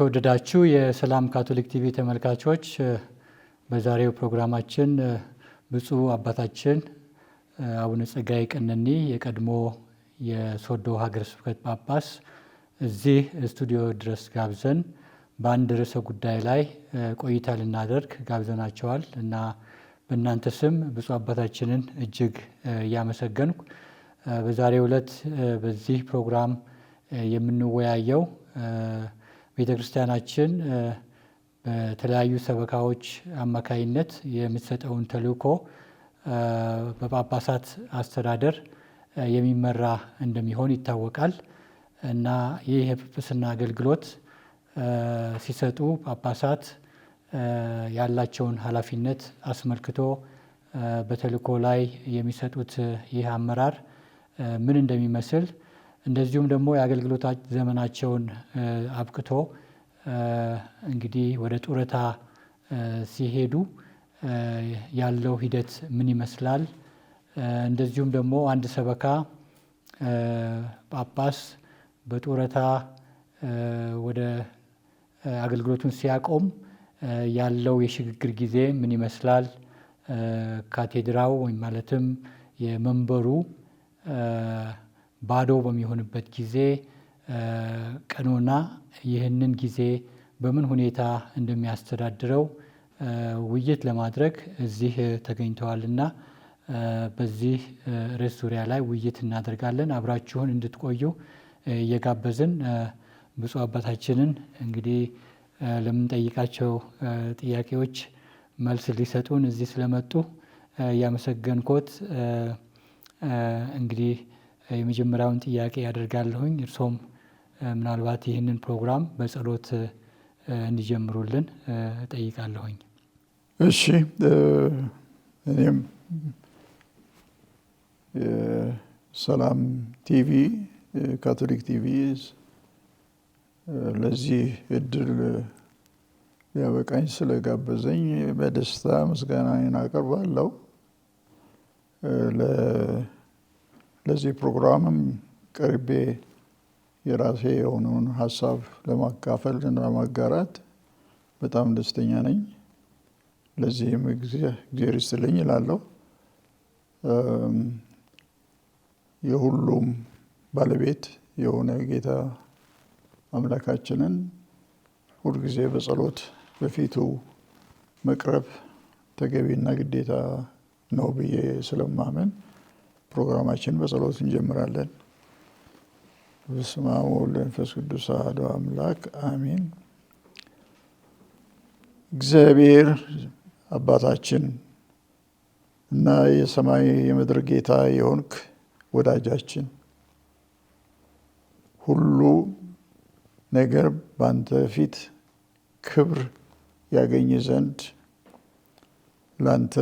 የተወደዳችሁ የሰላም ካቶሊክ ቲቪ ተመልካቾች በዛሬው ፕሮግራማችን ብፁዕ አባታችን አቡነ ጸጋዬ ቀነኒ የቀድሞ የሶዶ ሀገረ ስብከት ጳጳስ እዚህ ስቱዲዮ ድረስ ጋብዘን በአንድ ርዕሰ ጉዳይ ላይ ቆይታ ልናደርግ ጋብዘናቸዋል እና በእናንተ ስም ብፁዕ አባታችንን እጅግ እያመሰገንኩ በዛሬው ዕለት በዚህ ፕሮግራም የምንወያየው ቤተ ክርስቲያናችን በተለያዩ ሰበካዎች አማካይነት የምትሰጠውን ተልእኮ በጳጳሳት አስተዳደር የሚመራ እንደሚሆን ይታወቃል እና ይህ የጵጵስና አገልግሎት ሲሰጡ ጳጳሳት ያላቸውን ኃላፊነት አስመልክቶ በተልእኮ ላይ የሚሰጡት ይህ አመራር ምን እንደሚመስል እንደዚሁም ደግሞ የአገልግሎት ዘመናቸውን አብቅቶ እንግዲህ ወደ ጡረታ ሲሄዱ ያለው ሂደት ምን ይመስላል፣ እንደዚሁም ደግሞ አንድ ሰበካ ጳጳስ በጡረታ ወደ አገልግሎቱን ሲያቆም ያለው የሽግግር ጊዜ ምን ይመስላል፣ ካቴድራው ወይም ማለትም የመንበሩ ባዶ በሚሆንበት ጊዜ ቀኖና ይህንን ጊዜ በምን ሁኔታ እንደሚያስተዳድረው ውይይት ለማድረግ እዚህ ተገኝተዋልና በዚህ ርዕስ ዙሪያ ላይ ውይይት እናደርጋለን። አብራችሁን እንድትቆዩ እየጋበዝን ብፁዕ አባታችንን እንግዲህ ለምንጠይቃቸው ጥያቄዎች መልስ ሊሰጡን እዚህ ስለመጡ እያመሰገንኩት እንግዲህ የመጀመሪያውን ጥያቄ ያደርጋለሁኝ። እርሶም ምናልባት ይህንን ፕሮግራም በጸሎት እንዲጀምሩልን እጠይቃለሁኝ። እሺ፣ እኔም የሰላም ቲቪ ካቶሊክ ቲቪ ለዚህ እድል ሊያበቃኝ ስለጋበዘኝ በደስታ ምስጋናዬን አቀርባለሁ። ለዚህ ፕሮግራምም ቀርቤ የራሴ የሆነውን ሀሳብ ለማካፈል እና ለማጋራት በጣም ደስተኛ ነኝ። ለዚህም እግዚአብሔር ይስጥልኝ እላለሁ። የሁሉም ባለቤት የሆነ ጌታ አምላካችንን ሁልጊዜ በጸሎት በፊቱ መቅረብ ተገቢና ግዴታ ነው ብዬ ስለማመን ፕሮግራማችን በጸሎት እንጀምራለን። በስመ አብ ወወልድ ወመንፈስ ቅዱስ አሐዱ አምላክ አሜን። እግዚአብሔር አባታችን እና የሰማይ የምድር ጌታ የሆንክ ወዳጃችን ሁሉ ነገር ባንተ ፊት ክብር ያገኝ ዘንድ ላንተ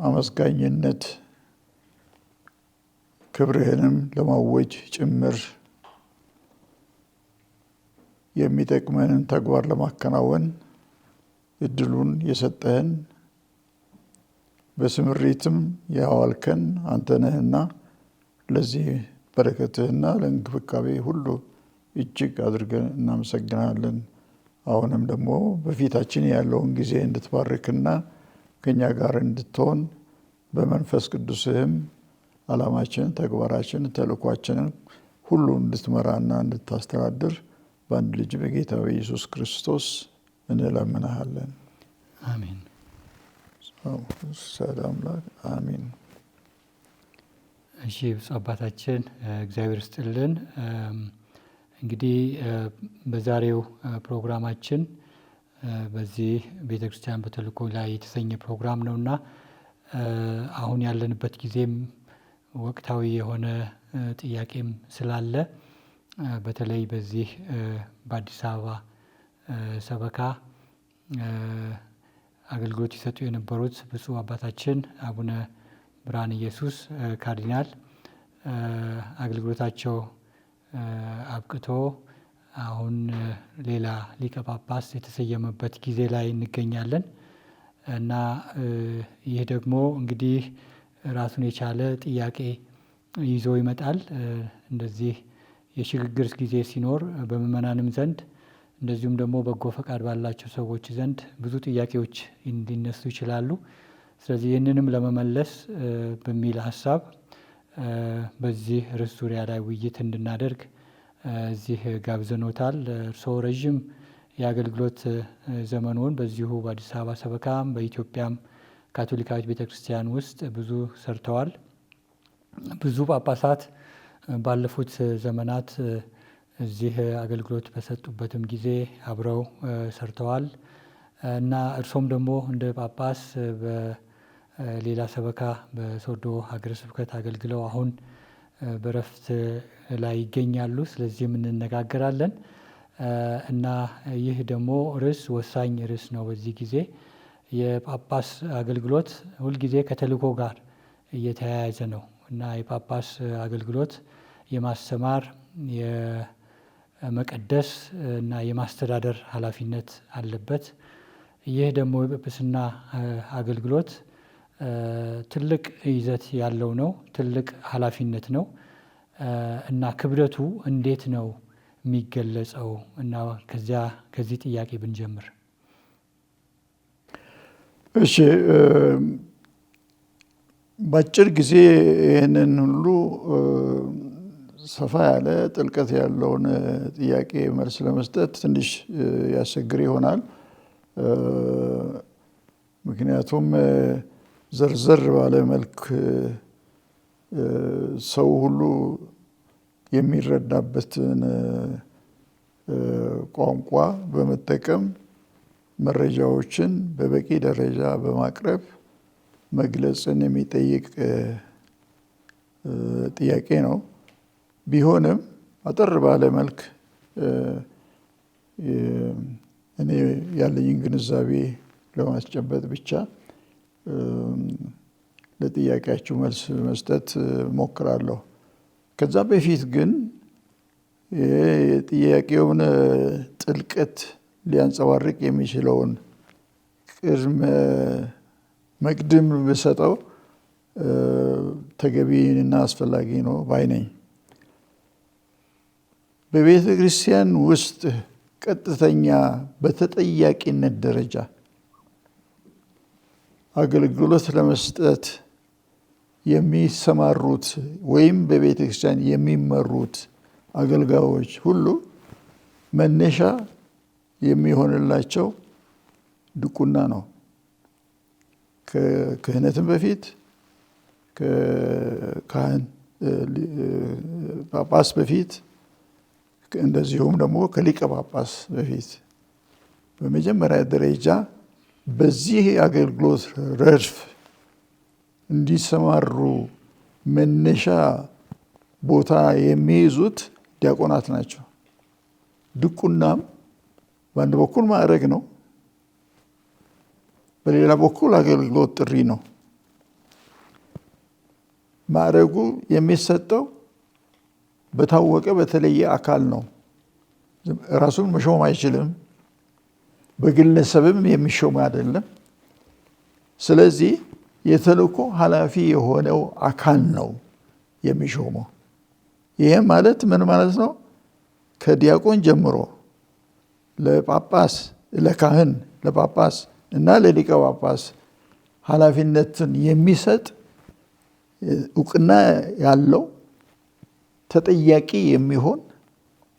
አመስጋኝነት ክብርህንም ለማወጅ ጭምር የሚጠቅመንን ተግባር ለማከናወን እድሉን የሰጠህን በስምሪትም ያዋልከን አንተ ነህና ለዚህ በረከትህና ለእንክብካቤ ሁሉ እጅግ አድርገን እናመሰግናለን። አሁንም ደግሞ በፊታችን ያለውን ጊዜ እንድትባርክና ከኛ ጋር እንድትሆን በመንፈስ ቅዱስህም ዓላማችን፣ ተግባራችን፣ ተልእኳችንን ሁሉ እንድትመራና እንድታስተዳድር በአንድ ልጅ በጌታ በኢየሱስ ክርስቶስ እንለምንሃለን። አሜን። ሰላም አሜን። እሺ፣ ብፁዕ አባታችን እግዚአብሔር ይስጥልን። እንግዲህ በዛሬው ፕሮግራማችን በዚህ ቤተክርስቲያን በተልእኮ ላይ የተሰኘ ፕሮግራም ነውና አሁን ያለንበት ጊዜም ወቅታዊ የሆነ ጥያቄም ስላለ በተለይ በዚህ በአዲስ አበባ ሰበካ አገልግሎት ይሰጡ የነበሩት ብፁዕ አባታችን አቡነ ብርሃነ ኢየሱስ ካርዲናል አገልግሎታቸው አብቅቶ አሁን ሌላ ሊቀ ጳጳስ የተሰየመበት ጊዜ ላይ እንገኛለን እና ይህ ደግሞ እንግዲህ ራሱን የቻለ ጥያቄ ይዞ ይመጣል። እንደዚህ የሽግግር ጊዜ ሲኖር በምእመናንም ዘንድ እንደዚሁም ደግሞ በጎ ፈቃድ ባላቸው ሰዎች ዘንድ ብዙ ጥያቄዎች ሊነሱ ይችላሉ። ስለዚህ ይህንንም ለመመለስ በሚል ሀሳብ በዚህ ርዕስ ዙሪያ ላይ ውይይት እንድናደርግ እዚህ ጋብዘኖታል። እርስዎ ረዥም የአገልግሎት ዘመኑን በዚሁ በአዲስ አበባ ሰበካም በኢትዮጵያም ካቶሊካዊት ቤተክርስቲያን ውስጥ ብዙ ሰርተዋል። ብዙ ጳጳሳት ባለፉት ዘመናት እዚህ አገልግሎት በሰጡበትም ጊዜ አብረው ሰርተዋል እና እርሶም ደግሞ እንደ ጳጳስ በሌላ ሰበካ በሶዶ ሀገረ ስብከት አገልግለው አሁን በረፍት ላይ ይገኛሉ። ስለዚህም እንነጋገራለን እና ይህ ደግሞ ርዕስ ወሳኝ ርዕስ ነው። በዚህ ጊዜ የጳጳስ አገልግሎት ሁልጊዜ ከተልእኮ ጋር እየተያያዘ ነው እና የጳጳስ አገልግሎት የማስተማር፣ የመቀደስ እና የማስተዳደር ኃላፊነት አለበት። ይህ ደግሞ የጵጵስና አገልግሎት ትልቅ ይዘት ያለው ነው፣ ትልቅ ኃላፊነት ነው እና ክብደቱ እንዴት ነው የሚገለጸው? እና ከዚህ ጥያቄ ብንጀምር። እሺ፣ በአጭር ጊዜ ይህንን ሁሉ ሰፋ ያለ ጥልቀት ያለውን ጥያቄ መልስ ለመስጠት ትንሽ ያስቸግር ይሆናል። ምክንያቱም ዘርዘር ባለ መልክ ሰው ሁሉ የሚረዳበትን ቋንቋ በመጠቀም መረጃዎችን በበቂ ደረጃ በማቅረብ መግለጽን የሚጠይቅ ጥያቄ ነው። ቢሆንም አጠር ባለ መልክ እኔ ያለኝን ግንዛቤ ለማስጨበጥ ብቻ ለጥያቄያችሁ መልስ መስጠት ሞክራለሁ። ከዛ በፊት ግን የጥያቄውን ጥልቀት ሊያንጸባርቅ የሚችለውን ቅድመ መቅድም ብሰጠው ተገቢና አስፈላጊ ነው ባይ ነኝ። በቤተ ክርስቲያን ውስጥ ቀጥተኛ በተጠያቂነት ደረጃ አገልግሎት ለመስጠት የሚሰማሩት ወይም በቤተ ክርስቲያን የሚመሩት አገልጋዮች ሁሉ መነሻ የሚሆንላቸው ድቁና ነው። ከክህነትም በፊት ከካህን ጳጳስ በፊት እንደዚሁም ደግሞ ከሊቀ ጳጳስ በፊት በመጀመሪያ ደረጃ በዚህ አገልግሎት ረድፍ እንዲሰማሩ መነሻ ቦታ የሚይዙት ዲያቆናት ናቸው። ድቁናም በአንድ በኩል ማዕረግ ነው፣ በሌላ በኩል አገልግሎት ጥሪ ነው። ማዕረጉ የሚሰጠው በታወቀ በተለየ አካል ነው። ራሱን መሾም አይችልም። በግለሰብም የሚሾም አይደለም። ስለዚህ የተልእኮ ኃላፊ የሆነው አካል ነው የሚሾመው። ይህም ማለት ምን ማለት ነው? ከዲያቆን ጀምሮ ለጳጳስ፣ ለካህን፣ ለጳጳስ እና ለሊቀ ጳጳስ ኃላፊነትን የሚሰጥ እውቅና ያለው ተጠያቂ የሚሆን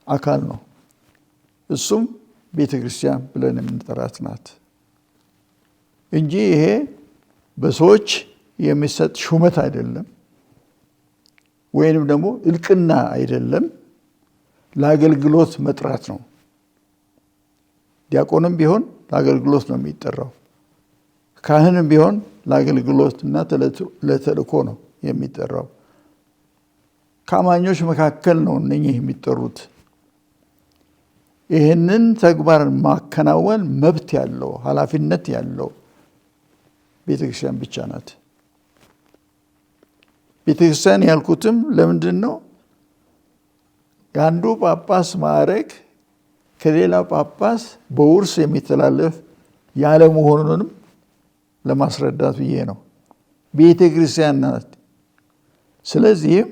አካል ነው። እሱም ቤተ ክርስቲያን ብለን የምንጠራት ናት እንጂ ይሄ በሰዎች የሚሰጥ ሹመት አይደለም፣ ወይንም ደግሞ እልቅና አይደለም። ለአገልግሎት መጥራት ነው። ዲያቆንም ቢሆን ለአገልግሎት ነው የሚጠራው። ካህንም ቢሆን ለአገልግሎት እና ለተልእኮ ነው የሚጠራው። ከአማኞች መካከል ነው እነኚህ የሚጠሩት። ይህንን ተግባር ማከናወን መብት ያለው ኃላፊነት ያለው ቤተክርስቲያን ብቻ ናት። ቤተክርስቲያን ያልኩትም ለምንድን ነው? የአንዱ ጳጳስ ማዕረግ ከሌላ ጳጳስ በውርስ የሚተላለፍ ያለ መሆኑንም ለማስረዳት ብዬ ነው። ቤተክርስቲያን ናት። ስለዚህም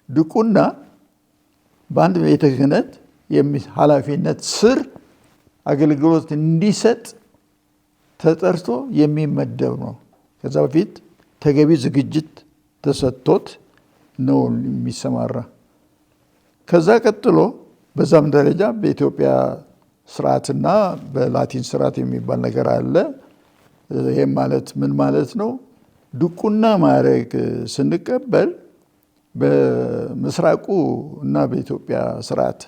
ድቁና በአንድ ቤተ ክህነት ኃላፊነት ስር አገልግሎት እንዲሰጥ ተጠርቶ የሚመደብ ነው። ከዛ በፊት ተገቢ ዝግጅት ተሰጥቶት ነው የሚሰማራ። ከዛ ቀጥሎ በዛም ደረጃ በኢትዮጵያ ስርዓትና በላቲን ስርዓት የሚባል ነገር አለ። ይህም ማለት ምን ማለት ነው? ድቁና ማዕረግ ስንቀበል በምስራቁ እና በኢትዮጵያ ስርዓት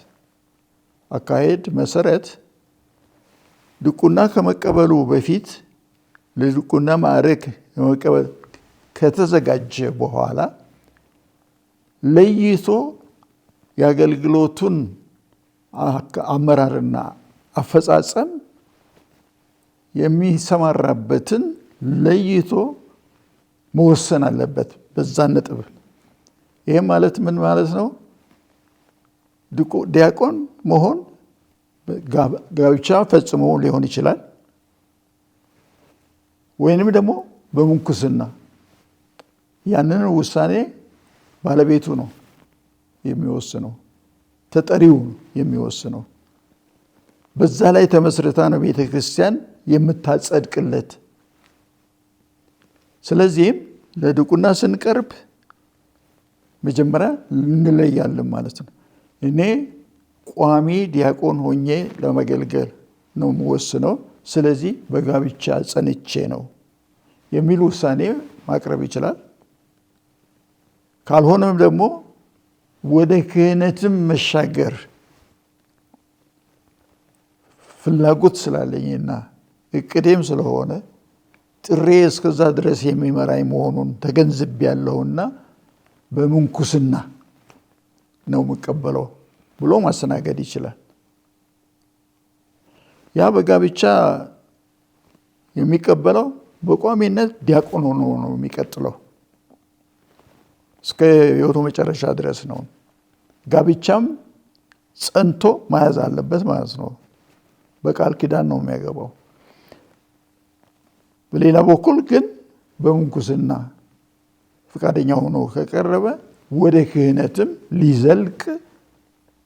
አካሄድ መሰረት ድቁና ከመቀበሉ በፊት ለድቁና ማዕረግ ለመቀበል ከተዘጋጀ በኋላ ለይቶ የአገልግሎቱን አመራርና አፈጻጸም የሚሰማራበትን ለይቶ መወሰን አለበት በዛ ነጥብ። ይሄም ማለት ምን ማለት ነው? ዲያቆን መሆን ጋብቻ ፈጽሞ ሊሆን ይችላል፣ ወይንም ደግሞ በምንኩስና። ያንን ውሳኔ ባለቤቱ ነው የሚወስነው፣ ተጠሪው የሚወስነው። በዛ ላይ ተመስርታ ነው ቤተክርስቲያን የምታጸድቅለት። ስለዚህም ለድቁና ስንቀርብ መጀመሪያ እንለያለን ማለት ነው። እኔ ቋሚ ዲያቆን ሆኜ ለመገልገል ነው የምወስነው፣ ስለዚህ በጋብቻ ጸንቼ ነው የሚል ውሳኔ ማቅረብ ይችላል። ካልሆነም ደግሞ ወደ ክህነትም መሻገር ፍላጎት ስላለኝና እቅዴም ስለሆነ ጥሬ እስከዛ ድረስ የሚመራኝ መሆኑን ተገንዝቤያለሁና በምንኩስና ነው የምቀበለው ብሎ ማስተናገድ ይችላል። ያ በጋብቻ የሚቀበለው በቋሚነት ዲያቆን ሆኖ ነው የሚቀጥለው እስከ ሕይወቱ መጨረሻ ድረስ ነው። ጋብቻም ጸንቶ መያዝ አለበት ማለት ነው። በቃል ኪዳን ነው የሚያገባው። በሌላ በኩል ግን በምንኩስና ፈቃደኛ ሆኖ ከቀረበ ወደ ክህነትም ሊዘልቅ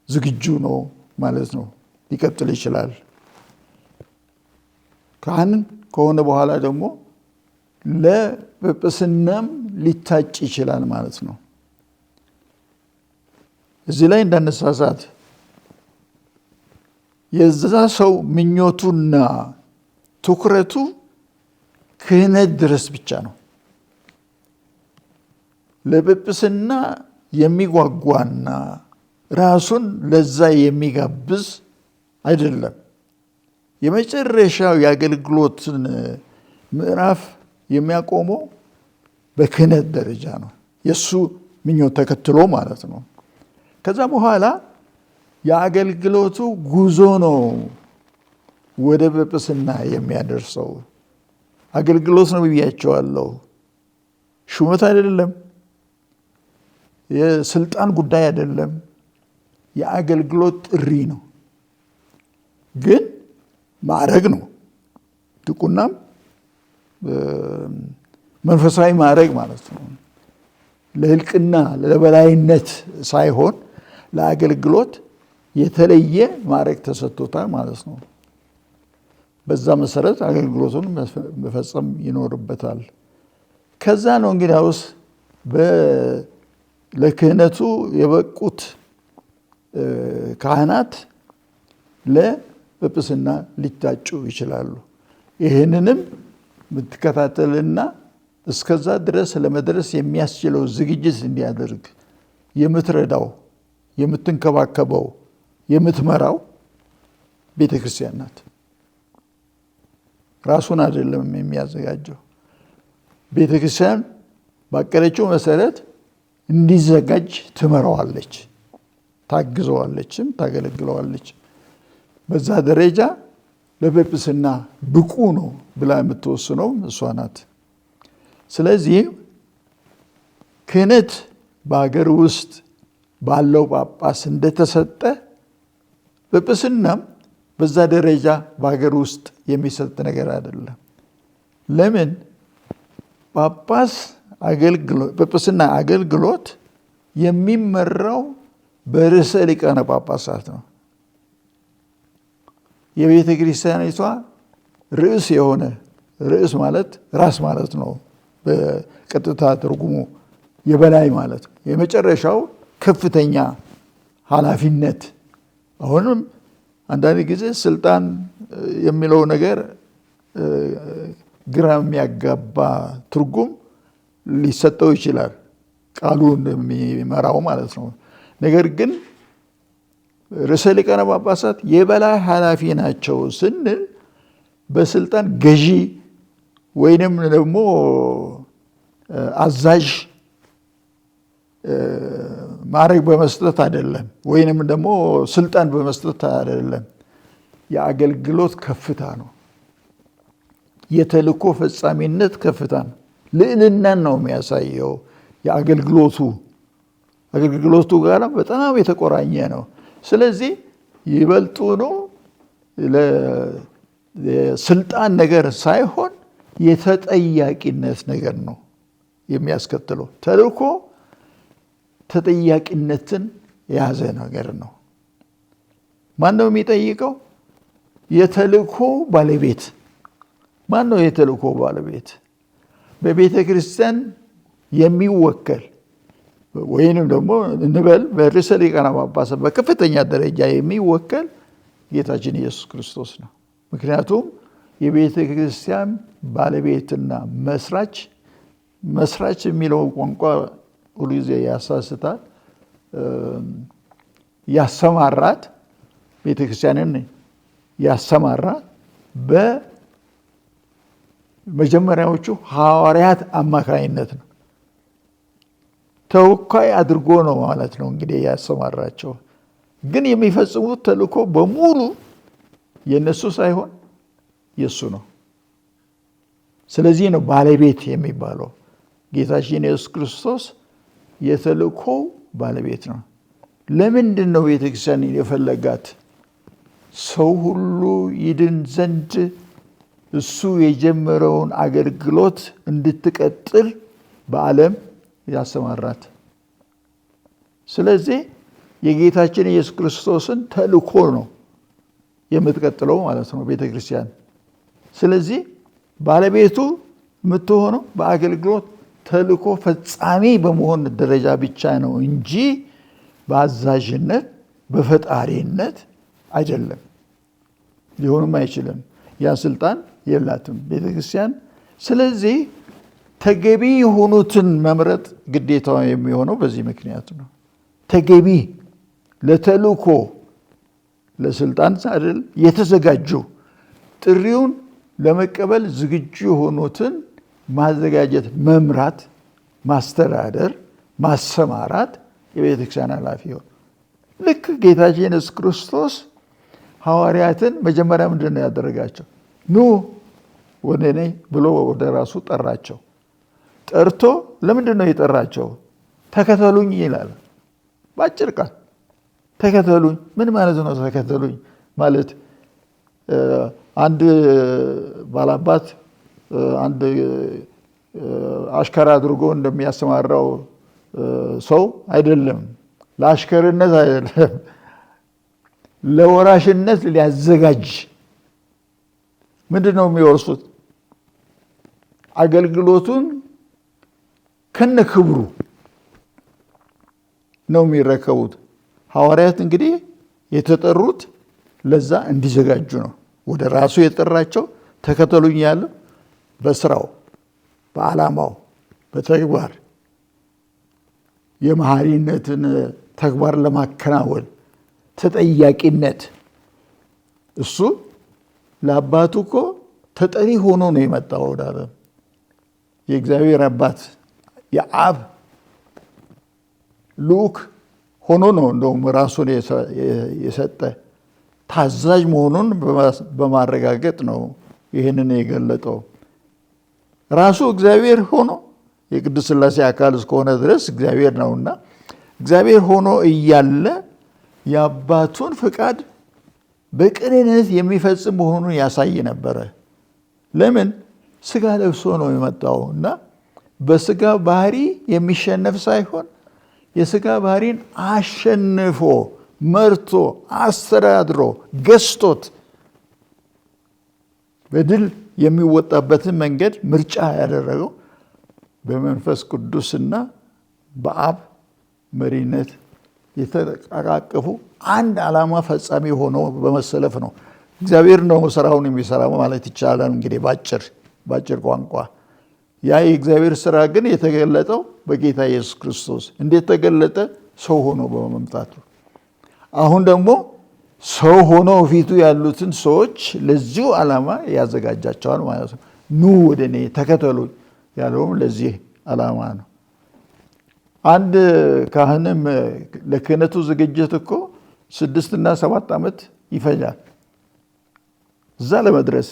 ዝግጁ ነው ማለት ነው። ሊቀጥል ይችላል። ካህን ከሆነ በኋላ ደግሞ ለጵጵስናም ሊታጭ ይችላል ማለት ነው። እዚህ ላይ እንዳነሳሳት የዛ ሰው ምኞቱና ትኩረቱ ክህነት ድረስ ብቻ ነው። ለጵጵስና የሚጓጓና ራሱን ለዛ የሚጋብዝ አይደለም። የመጨረሻው የአገልግሎትን ምዕራፍ የሚያቆመው በክህነት ደረጃ ነው። የእሱ ምኞት ተከትሎ ማለት ነው። ከዛ በኋላ የአገልግሎቱ ጉዞ ነው ወደ ጵጵስና የሚያደርሰው። አገልግሎት ነው ብያቸዋለሁ። ሹመት አይደለም፣ የስልጣን ጉዳይ አይደለም። የአገልግሎት ጥሪ ነው። ግን ማዕረግ ነው። ድቁናም መንፈሳዊ ማዕረግ ማለት ነው። ለህልቅና ለበላይነት ሳይሆን ለአገልግሎት የተለየ ማዕረግ ተሰጥቶታል ማለት ነው። በዛ መሰረት አገልግሎቱን መፈጸም ይኖርበታል። ከዛ ነው እንግዲያውስ ለክህነቱ የበቁት ካህናት ለጵጵስና ሊታጩ ይችላሉ። ይህንንም የምትከታተልና እስከዛ ድረስ ለመድረስ የሚያስችለው ዝግጅት እንዲያደርግ የምትረዳው፣ የምትንከባከበው፣ የምትመራው ቤተክርስቲያን ናት። ራሱን አይደለም የሚያዘጋጀው። ቤተክርስቲያን ባቀደችው መሰረት እንዲዘጋጅ ትመራዋለች፣ ታግዘዋለችም፣ ታገለግለዋለች። በዛ ደረጃ ለጵጵስና ብቁ ነው ብላ የምትወስነው እሷ ናት። ስለዚህ ክህነት በሀገር ውስጥ ባለው ጳጳስ እንደተሰጠ ጵጵስናም በዛ ደረጃ በሀገር ውስጥ የሚሰጥ ነገር አይደለም። ለምን? ጵጵስና አገልግሎት የሚመራው በርዕሰ ሊቃነ ጳጳሳት ነው። የቤተ ክርስቲያኒቷ ርዕስ የሆነ ርዕስ ማለት ራስ ማለት ነው። በቀጥታ ትርጉሙ የበላይ ማለት ነው። የመጨረሻው ከፍተኛ ኃላፊነት። አሁንም አንዳንድ ጊዜ ስልጣን የሚለው ነገር ግራ የሚያጋባ ትርጉም ሊሰጠው ይችላል፣ ቃሉ እንደሚመራው ማለት ነው። ነገር ግን ርዕሰ ሊቃነ ጳጳሳት የበላይ ኃላፊ ናቸው ስንል በስልጣን ገዢ ወይንም ደግሞ አዛዥ ማዕረግ በመስጠት አይደለም፣ ወይንም ደግሞ ስልጣን በመስጠት አይደለም። የአገልግሎት ከፍታ ነው። የተልእኮ ፈጻሚነት ከፍታ ነው። ልዕልናን ነው የሚያሳየው። አገልግሎቱ ጋር በጣም የተቆራኘ ነው። ስለዚህ ይበልጡኑ ለስልጣን ነገር ሳይሆን የተጠያቂነት ነገር ነው የሚያስከትለው። ተልእኮ ተጠያቂነትን የያዘ ነገር ነው። ማን ነው የሚጠይቀው? የተልእኮ ባለቤት። ማን ነው የተልእኮ ባለቤት? በቤተ ክርስቲያን የሚወከል ወይንም ደግሞ እንበል በርዕሰ ሊቃነ ጳጳሳት በከፍተኛ ደረጃ የሚወከል ጌታችን ኢየሱስ ክርስቶስ ነው። ምክንያቱም የቤተ ክርስቲያን ባለቤትና መስራች የሚለው ቋንቋ ሁሉ ጊዜ ያሳስታል። ያሰማራት ቤተ ክርስቲያንን ያሰማራ በመጀመሪያዎቹ ሐዋርያት አማካይነት ነው። ተወካይ አድርጎ ነው ማለት ነው እንግዲህ ያሰማራቸው። ግን የሚፈጽሙት ተልእኮ በሙሉ የነሱ ሳይሆን የሱ ነው። ስለዚህ ነው ባለቤት የሚባለው። ጌታችን ኢየሱስ ክርስቶስ የተልእኮ ባለቤት ነው። ለምንድን ነው ቤተክርስቲያን የፈለጋት? ሰው ሁሉ ይድን ዘንድ እሱ የጀመረውን አገልግሎት እንድትቀጥል በዓለም ያሰማራት። ስለዚህ የጌታችን ኢየሱስ ክርስቶስን ተልእኮ ነው የምትቀጥለው ማለት ነው ቤተክርስቲያን። ስለዚህ ባለቤቱ የምትሆነው በአገልግሎት ተልእኮ ፈጻሚ በመሆን ደረጃ ብቻ ነው እንጂ በአዛዥነት በፈጣሪነት አይደለም። ሊሆንም አይችልም። ያ ስልጣን የላትም ቤተክርስቲያን። ስለዚህ ተገቢ የሆኑትን መምረጥ ግዴታዋ የሚሆነው በዚህ ምክንያት ነው። ተገቢ ለተልእኮ ለስልጣን አይደል የተዘጋጁ ጥሪውን ለመቀበል ዝግጁ የሆኑትን ማዘጋጀት፣ መምራት፣ ማስተዳደር፣ ማሰማራት የቤተክርስቲያን ኃላፊ ነው። ልክ ጌታችን ኢየሱስ ክርስቶስ ሐዋርያትን መጀመሪያ ምንድን ነው ያደረጋቸው? ኑ ወደ እኔ ብሎ ወደ ራሱ ጠራቸው። ጠርቶ ለምንድን ነው የጠራቸው? ተከተሉኝ ይላል። በአጭር ቃል ተከተሉኝ። ምን ማለት ነው ተከተሉኝ ማለት? አንድ ባላባት አንድ አሽከር አድርጎ እንደሚያሰማራው ሰው አይደለም። ለአሽከርነት አይደለም፣ ለወራሽነት ሊያዘጋጅ። ምንድን ነው የሚወርሱት? አገልግሎቱን ከነ ክብሩ ነው የሚረከቡት። ሐዋርያት እንግዲህ የተጠሩት ለዛ እንዲዘጋጁ ነው። ወደ ራሱ የጠራቸው ተከተሉኝ ያለው በስራው፣ በዓላማው፣ በተግባር የመሐሪነትን ተግባር ለማከናወን ተጠያቂነት። እሱ ለአባቱ እኮ ተጠሪ ሆኖ ነው የመጣው ወደ ዓለም። የእግዚአብሔር አባት የአብ ልዑክ ሆኖ ነው እንደውም ራሱን የሰጠ። ታዛዥ መሆኑን በማረጋገጥ ነው ይህንን የገለጠው። ራሱ እግዚአብሔር ሆኖ የቅዱስ ሥላሴ አካል እስከሆነ ድረስ እግዚአብሔር ነውና እግዚአብሔር ሆኖ እያለ የአባቱን ፍቃድ በቅንነት የሚፈጽም መሆኑን ያሳይ ነበረ። ለምን? ስጋ ለብሶ ነው የመጣው እና በስጋ ባህሪ የሚሸነፍ ሳይሆን የስጋ ባህሪን አሸንፎ መርቶ አስተዳድሮ ገዝቶት በድል የሚወጣበትን መንገድ ምርጫ ያደረገው በመንፈስ ቅዱስና በአብ መሪነት የተቃቀፉ አንድ ዓላማ ፈጻሚ ሆኖ በመሰለፍ ነው። እግዚአብሔር ነው ስራውን የሚሰራው ማለት ይቻላል። እንግዲህ ባጭር ቋንቋ ያ የእግዚአብሔር ስራ ግን የተገለጠው በጌታ ኢየሱስ ክርስቶስ እንዴት ተገለጠ? ሰው ሆኖ በመምጣቱ። አሁን ደግሞ ሰው ሆኖ ፊቱ ያሉትን ሰዎች ለዚሁ ዓላማ ያዘጋጃቸዋል ማለት ነው። ኑ ወደ እኔ ተከተሉ ያለውም ለዚህ ዓላማ ነው። አንድ ካህንም ለክህነቱ ዝግጅት እኮ 6 እና 7 ዓመት ይፈጃል እዛ ለመድረስ።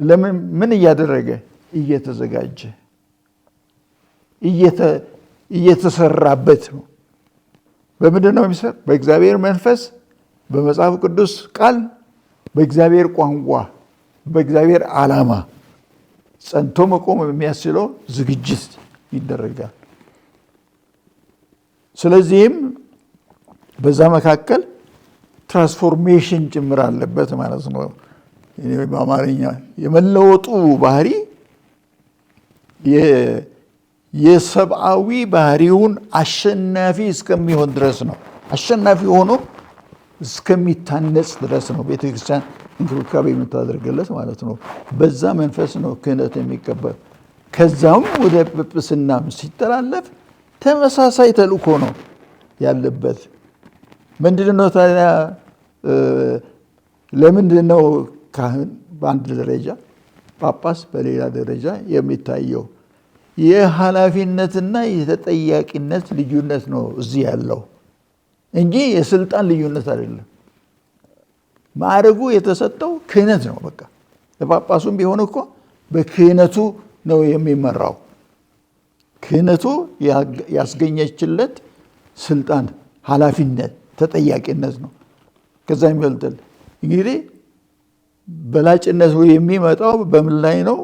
ለምን? ምን እያደረገ? እየተዘጋጀ እየተሰራበት ነው። በምንድን ነው የሚሰራ? በእግዚአብሔር መንፈስ፣ በመጽሐፍ ቅዱስ ቃል፣ በእግዚአብሔር ቋንቋ፣ በእግዚአብሔር ዓላማ ጸንቶ መቆም የሚያስችለው ዝግጅት ይደረጋል። ስለዚህም በዛ መካከል ትራንስፎርሜሽን ጭምር አለበት ማለት ነው። በአማርኛ የመለወጡ ባህሪ የሰብአዊ ባህሪውን አሸናፊ እስከሚሆን ድረስ ነው። አሸናፊ ሆኖ እስከሚታነጽ ድረስ ነው ቤተክርስቲያን እንክብካቤ የምታደርግለት ማለት ነው። በዛ መንፈስ ነው ክህነት የሚቀበል። ከዛም ወደ ጵጵስናም ሲተላለፍ ተመሳሳይ ተልእኮ ነው ያለበት። ምንድነው ታዲያ? ለምንድነው ካህን በአንድ ደረጃ ጳጳስ በሌላ ደረጃ የሚታየው? የኃላፊነትና የተጠያቂነት ልዩነት ነው እዚህ ያለው እንጂ የስልጣን ልዩነት አይደለም። ማዕረጉ የተሰጠው ክህነት ነው። በቃ ለጳጳሱም ቢሆን እኮ በክህነቱ ነው የሚመራው። ክህነቱ ያስገኘችለት ስልጣን፣ ኃላፊነት፣ ተጠያቂነት ነው። ከዛ የሚበልጥል እንግዲህ በላጭነቱ የሚመጣው በምን ላይ ነው?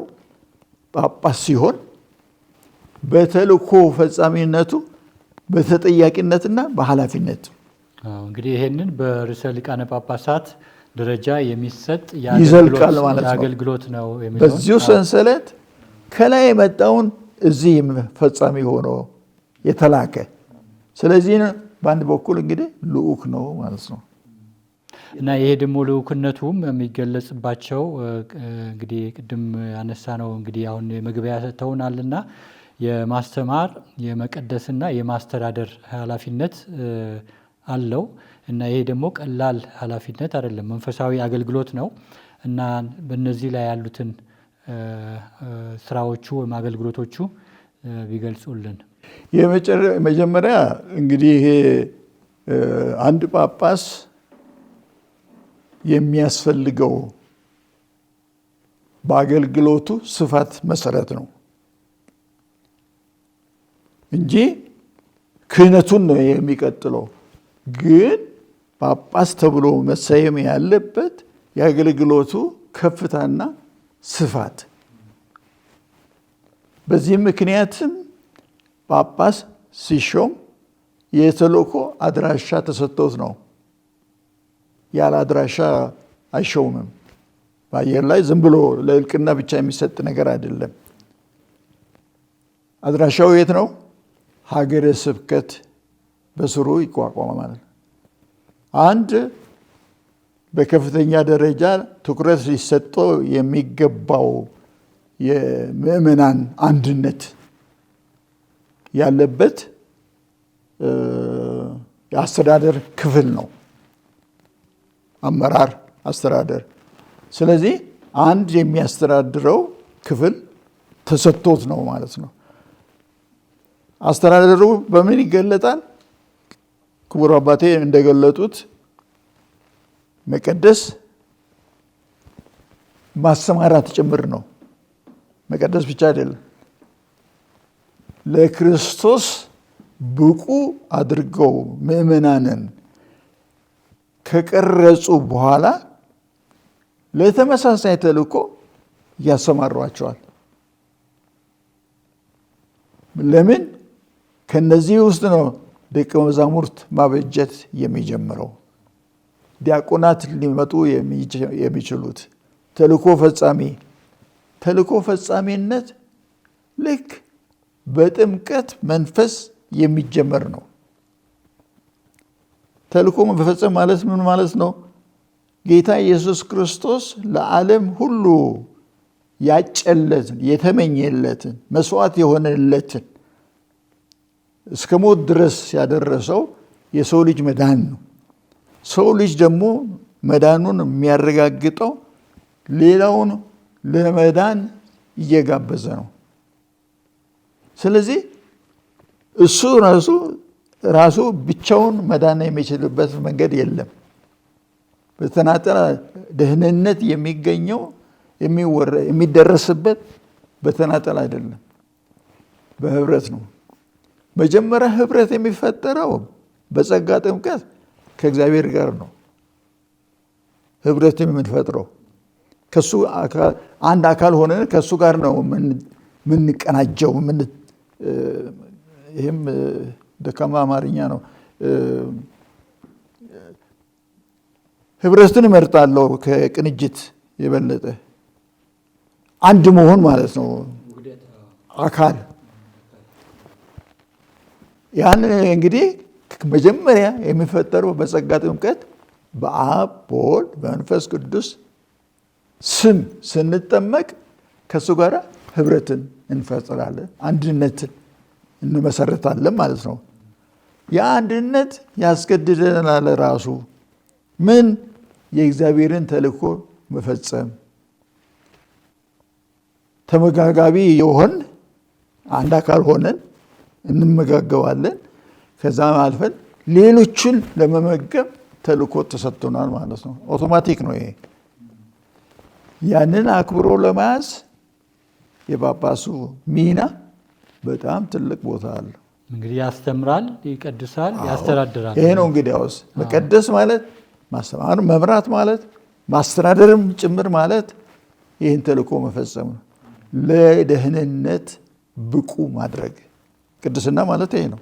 ጳጳስ ሲሆን በተልእኮ ፈጻሚነቱ በተጠያቂነትና በኃላፊነት። እንግዲህ ይሄንን በርዕሰ ሊቃነ ጳጳሳት ደረጃ የሚሰጥ ይዘልቃል ማለት ነው። የአገልግሎት ነው የሚለው በዚሁ ሰንሰለት ከላይ የመጣውን እዚህ ፈጻሚ ሆኖ የተላከ። ስለዚህ በአንድ በኩል እንግዲህ ልዑክ ነው ማለት ነው። እና ይሄ ደግሞ ልዑክነቱም የሚገለጽባቸው እንግዲህ ቅድም ያነሳ ነው እንግዲህ አሁን መግቢያ ሰጥተውናልና የማስተማር የመቀደስና የማስተዳደር ኃላፊነት አለው። እና ይሄ ደግሞ ቀላል ኃላፊነት አይደለም፣ መንፈሳዊ አገልግሎት ነው። እና በእነዚህ ላይ ያሉትን ስራዎቹ ወይም አገልግሎቶቹ ቢገልጹልን። የመጀመሪያ እንግዲህ አንድ ጳጳስ የሚያስፈልገው በአገልግሎቱ ስፋት መሰረት ነው እንጂ ክህነቱን ነው የሚቀጥለው። ግን ጳጳስ ተብሎ መሰየም ያለበት የአገልግሎቱ ከፍታና ስፋት። በዚህም ምክንያትም ጳጳስ ሲሾም የተልእኮ አድራሻ ተሰጥቶት ነው። ያለ አድራሻ አይሾምም። በአየር ላይ ዝም ብሎ ለእልቅና ብቻ የሚሰጥ ነገር አይደለም። አድራሻው የት ነው? ሀገረ ስብከት በስሩ ይቋቋማል ማለት ነው። አንድ በከፍተኛ ደረጃ ትኩረት ሊሰጠው የሚገባው የምእመናን አንድነት ያለበት የአስተዳደር ክፍል ነው። አመራር፣ አስተዳደር። ስለዚህ አንድ የሚያስተዳድረው ክፍል ተሰጥቶት ነው ማለት ነው። አስተዳደሩ በምን ይገለጣል? ክቡር አባቴ እንደገለጡት መቀደስ፣ ማሰማራት ጭምር ነው። መቀደስ ብቻ አይደለም። ለክርስቶስ ብቁ አድርገው ምእመናንን ከቀረጹ በኋላ ለተመሳሳይ ተልእኮ ያሰማሯቸዋል። ለምን? ከነዚህ ውስጥ ነው ደቀ መዛሙርት ማበጀት የሚጀምረው። ዲያቆናት ሊመጡ የሚችሉት ተልእኮ ፈጻሚ። ተልእኮ ፈጻሚነት ልክ በጥምቀት መንፈስ የሚጀመር ነው። ተልእኮ መፈጸም ማለት ምን ማለት ነው? ጌታ ኢየሱስ ክርስቶስ ለዓለም ሁሉ ያጨለትን የተመኘለትን መስዋዕት የሆነለትን እስከ ሞት ድረስ ያደረሰው የሰው ልጅ መዳን ነው። ሰው ልጅ ደግሞ መዳኑን የሚያረጋግጠው ሌላውን ለመዳን እየጋበዘ ነው። ስለዚህ እሱ ራሱ ብቻውን መዳን የሚችልበት መንገድ የለም። በተናጠል ደህንነት የሚገኘው የሚደረስበት በተናጠል አይደለም፣ በህብረት ነው። መጀመሪያ ህብረት የሚፈጠረው በጸጋ ጥምቀት ከእግዚአብሔር ጋር ነው። ህብረት የምንፈጥረው ከሱ አንድ አካል ሆነን ከሱ ጋር ነው የምንቀናጀው። ይህም ደካማ አማርኛ ነው። ህብረትን እመርጣለሁ ከቅንጅት የበለጠ አንድ መሆን ማለት ነው። አካል ያን እንግዲህ መጀመሪያ የሚፈጠረው በጸጋ ጥምቀት በአብ በወልድ በመንፈስ ቅዱስ ስም ስንጠመቅ ከሱ ጋር ህብረትን እንፈጥራለን፣ አንድነትን እንመሰርታለን ማለት ነው። ያ አንድነት ያስገድደናል ራሱ ምን የእግዚአብሔርን ተልእኮ መፈጸም። ተመጋጋቢ የሆን አንድ አካል ሆነን እንመጋገባለን። ከዛ አልፈን ሌሎችን ለመመገብ ተልእኮ ተሰጥቶናል ማለት ነው። አውቶማቲክ ነው ይሄ። ያንን አክብሮ ለመያዝ የጳጳሱ ሚና በጣም ትልቅ ቦታ አለ። እንግዲህ ያስተምራል፣ ይቀድሳል፣ ያስተዳድራል። ይሄ ነው እንግዲህ ያውስ መቀደስ ማለት ማስተማር፣ መምራት ማለት ማስተዳደርም ጭምር ማለት ይህን ተልእኮ መፈጸም ነው። ለደህንነት ብቁ ማድረግ ቅድስና ማለት ይሄ ነው።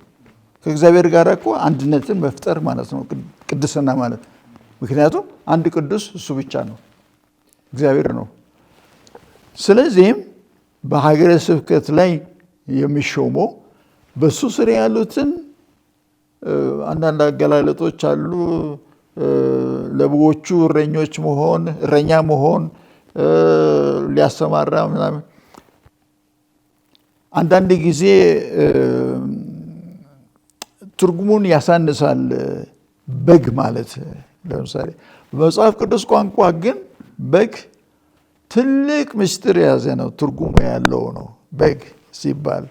ከእግዚአብሔር ጋር እኮ አንድነትን መፍጠር ማለት ነው ቅድስና ማለት። ምክንያቱም አንድ ቅዱስ እሱ ብቻ ነው፣ እግዚአብሔር ነው። ስለዚህም በሀገረ ስብከት ላይ የሚሾመው በሱ ስር ያሉትን አንዳንድ አገላለጦች አሉ። ለበጎቹ እረኞች መሆን፣ እረኛ መሆን፣ ሊያሰማራ ምናምን። አንዳንድ ጊዜ ትርጉሙን ያሳንሳል። በግ ማለት ለምሳሌ በመጽሐፍ ቅዱስ ቋንቋ ግን በግ ትልቅ ምስጢር የያዘ ነው፣ ትርጉሙ ያለው ነው። በግ ሲባል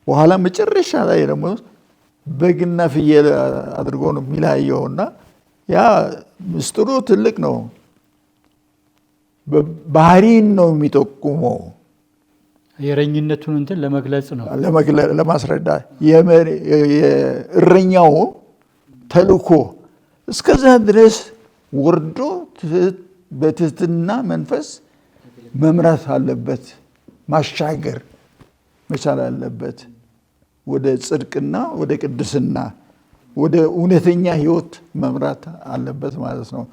በኋላ መጨረሻ ላይ ደግሞ በግና ፍየል አድርጎ ነው የሚለያየውና ያ ምስጢሩ ትልቅ ነው። ባህሪን ነው የሚጠቁመው። የእረኝነቱን እንትን ለመግለጽ ነው፣ ለማስረዳት የእረኛው ተልእኮ እስከዛ ድረስ ወርዶ በትህትና መንፈስ መምራት አለበት፣ ማሻገር መቻል አለበት። ወደ ጽድቅና ወደ ቅድስና ወደ እውነተኛ ህይወት መምራት አለበት ማለት ነው።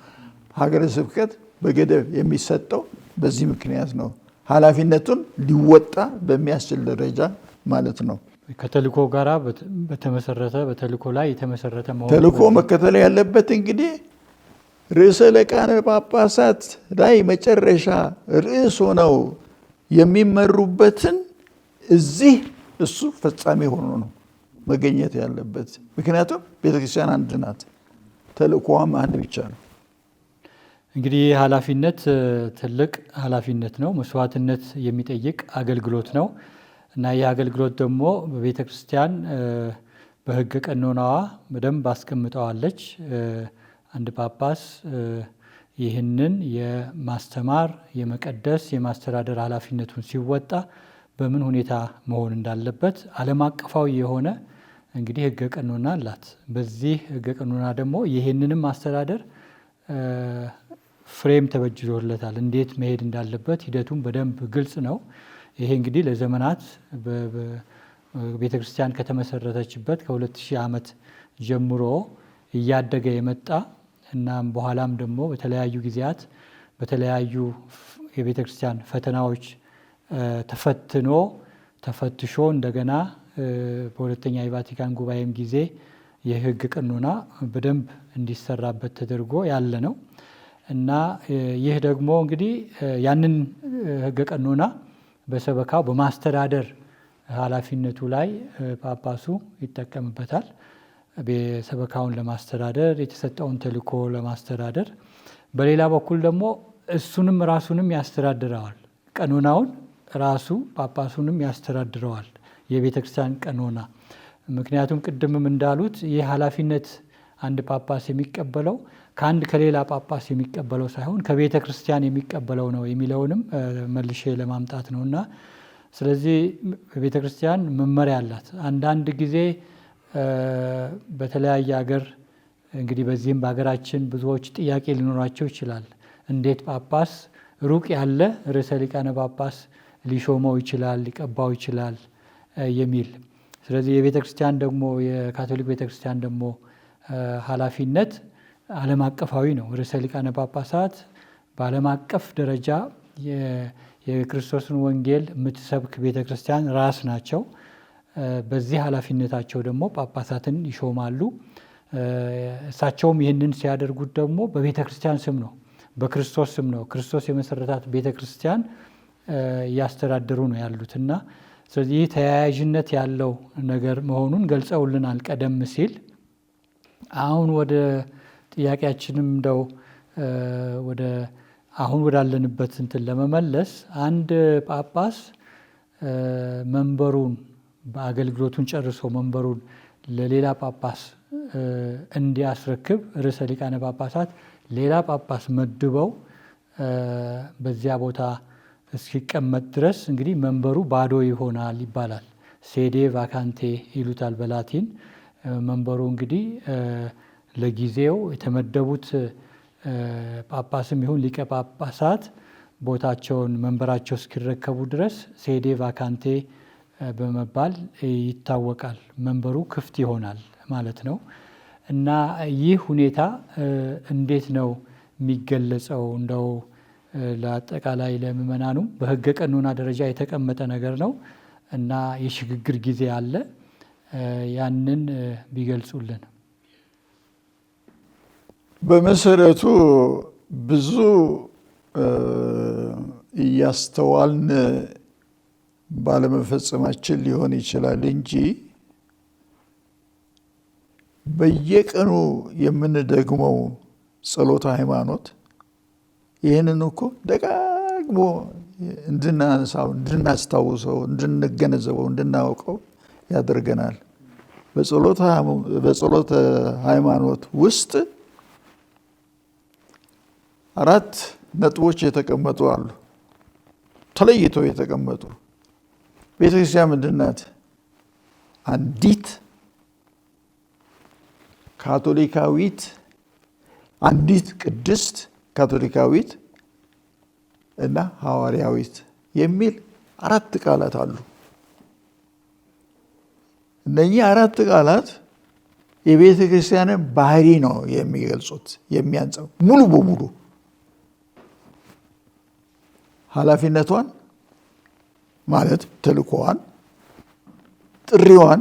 ሀገረ ስብከት በገደብ የሚሰጠው በዚህ ምክንያት ነው። ኃላፊነቱን ሊወጣ በሚያስችል ደረጃ ማለት ነው። ከተልእኮ ጋራ በተመሰረተ በተልእኮ ላይ የተመሰረተ መሆኑ ተልእኮ መከተል ያለበት እንግዲህ ርዕሰ ሊቃነ ጳጳሳት ላይ መጨረሻ ርዕስ ሆነው የሚመሩበትን እዚህ እሱ ፈጻሚ ሆኖ ነው መገኘት ያለበት። ምክንያቱም ቤተክርስቲያን አንድ ናት፣ ተልእኮዋም አንድ ብቻ ነው። እንግዲህ ይህ ኃላፊነት ትልቅ ኃላፊነት ነው። መስዋዕትነት የሚጠይቅ አገልግሎት ነው እና ይህ አገልግሎት ደግሞ በቤተ ክርስቲያን በሕገ ቀኖናዋ በደንብ አስቀምጠዋለች። አንድ ጳጳስ ይህንን የማስተማር፣ የመቀደስ፣ የማስተዳደር ኃላፊነቱን ሲወጣ በምን ሁኔታ መሆን እንዳለበት ዓለም አቀፋዊ የሆነ እንግዲህ ሕገ ቀኖና አላት። በዚህ ሕገ ቀኖና ደግሞ ይህንንም ማስተዳደር ፍሬም ተበጅቶለታል። እንዴት መሄድ እንዳለበት ሂደቱም በደንብ ግልጽ ነው። ይሄ እንግዲህ ለዘመናት ቤተ ክርስቲያን ከተመሰረተችበት ከ2000 ዓመት ጀምሮ እያደገ የመጣ እናም በኋላም ደግሞ በተለያዩ ጊዜያት በተለያዩ የቤተ ክርስቲያን ፈተናዎች ተፈትሾ እንደገና በሁለተኛ የቫቲካን ጉባኤም ጊዜ የሕግ ቀኖና በደንብ እንዲሰራበት ተደርጎ ያለ ነው እና ይህ ደግሞ እንግዲህ ያንን ሕገ ቀኖና በሰበካው በማስተዳደር ኃላፊነቱ ላይ ጳጳሱ ይጠቀምበታል። ሰበካውን ለማስተዳደር የተሰጠውን ተልእኮ ለማስተዳደር፣ በሌላ በኩል ደግሞ እሱንም ራሱንም ያስተዳድረዋል። ቀኖናውን ራሱ ጳጳሱንም ያስተዳድረዋል፣ የቤተ ክርስቲያን ቀኖና። ምክንያቱም ቅድምም እንዳሉት ይህ ኃላፊነት አንድ ጳጳስ የሚቀበለው ከሌላ ጳጳስ የሚቀበለው ሳይሆን ከቤተ ክርስቲያን የሚቀበለው ነው የሚለውንም መልሼ ለማምጣት ነው እና ስለዚህ ቤተ ክርስቲያን መመሪያ አላት። አንዳንድ ጊዜ በተለያየ ሀገር እንግዲህ በዚህም በሀገራችን ብዙዎች ጥያቄ ሊኖራቸው ይችላል። እንዴት ጳጳስ ሩቅ ያለ ርዕሰ ሊቃነ ጳጳስ ሊሾመው ይችላል፣ ሊቀባው ይችላል የሚል። ስለዚህ የቤተ ክርስቲያን ደግሞ የካቶሊክ ቤተ ክርስቲያን ደግሞ ኃላፊነት ዓለም አቀፋዊ ነው። ርዕሰ ሊቃነ ጳጳሳት በዓለም አቀፍ ደረጃ የክርስቶስን ወንጌል የምትሰብክ ቤተ ክርስቲያን ራስ ናቸው። በዚህ ኃላፊነታቸው ደግሞ ጳጳሳትን ይሾማሉ። እሳቸውም ይህንን ሲያደርጉት ደግሞ በቤተ ክርስቲያን ስም ነው፣ በክርስቶስ ስም ነው። ክርስቶስ የመሰረታት ቤተ ክርስቲያን እያስተዳደሩ ነው ያሉት እና ስለዚህ ይህ ተያያዥነት ያለው ነገር መሆኑን ገልጸውልናል ቀደም ሲል። አሁን ወደ ጥያቄያችንም እንደው አሁን ወዳለንበት እንትን ለመመለስ አንድ ጳጳስ መንበሩን በአገልግሎቱን ጨርሶ መንበሩን ለሌላ ጳጳስ እንዲያስረክብ ርዕሰ ሊቃነ ጳጳሳት ሌላ ጳጳስ መድበው በዚያ ቦታ እስኪቀመጥ ድረስ እንግዲህ መንበሩ ባዶ ይሆናል ይባላል። ሴዴ ቫካንቴ ይሉታል በላቲን። መንበሩ እንግዲህ ለጊዜው የተመደቡት ጳጳስም ይሁን ሊቀ ጳጳሳት ቦታቸውን መንበራቸው እስኪረከቡ ድረስ ሴዴ ቫካንቴ በመባል ይታወቃል። መንበሩ ክፍት ይሆናል ማለት ነው እና ይህ ሁኔታ እንዴት ነው የሚገለጸው? እንደው ለአጠቃላይ ለምእመናኑ በሕገ ቀኖና ደረጃ የተቀመጠ ነገር ነው እና የሽግግር ጊዜ አለ። ያንን ቢገልጹልን። በመሰረቱ ብዙ እያስተዋልን ባለመፈጸማችን ሊሆን ይችላል እንጂ በየቀኑ የምንደግመው ጸሎተ ሃይማኖት ይህንን እኮ ደጋግሞ እንድናነሳው፣ እንድናስታውሰው፣ እንድንገነዘበው፣ እንድናውቀው ያደርገናል። በጸሎተ ሃይማኖት ውስጥ 4 ነጥቦች የተቀመጡ አሉ፣ ተለይተው የተቀመጡ። ቤተክርስቲያን ምንድን ናት? አንዲት ካቶሊካዊት፣ አንዲት ቅድስት ካቶሊካዊት እና ሐዋርያዊት የሚል 4 ቃላት አሉ። እነኚህ 4 ቃላት የቤተ ክርስቲያንን ባህሪ ነው የሚገልጹት፣ የሚያንጸው ሙሉ በሙሉ ኃላፊነቷን ማለት ተልእኮዋን፣ ጥሪዋን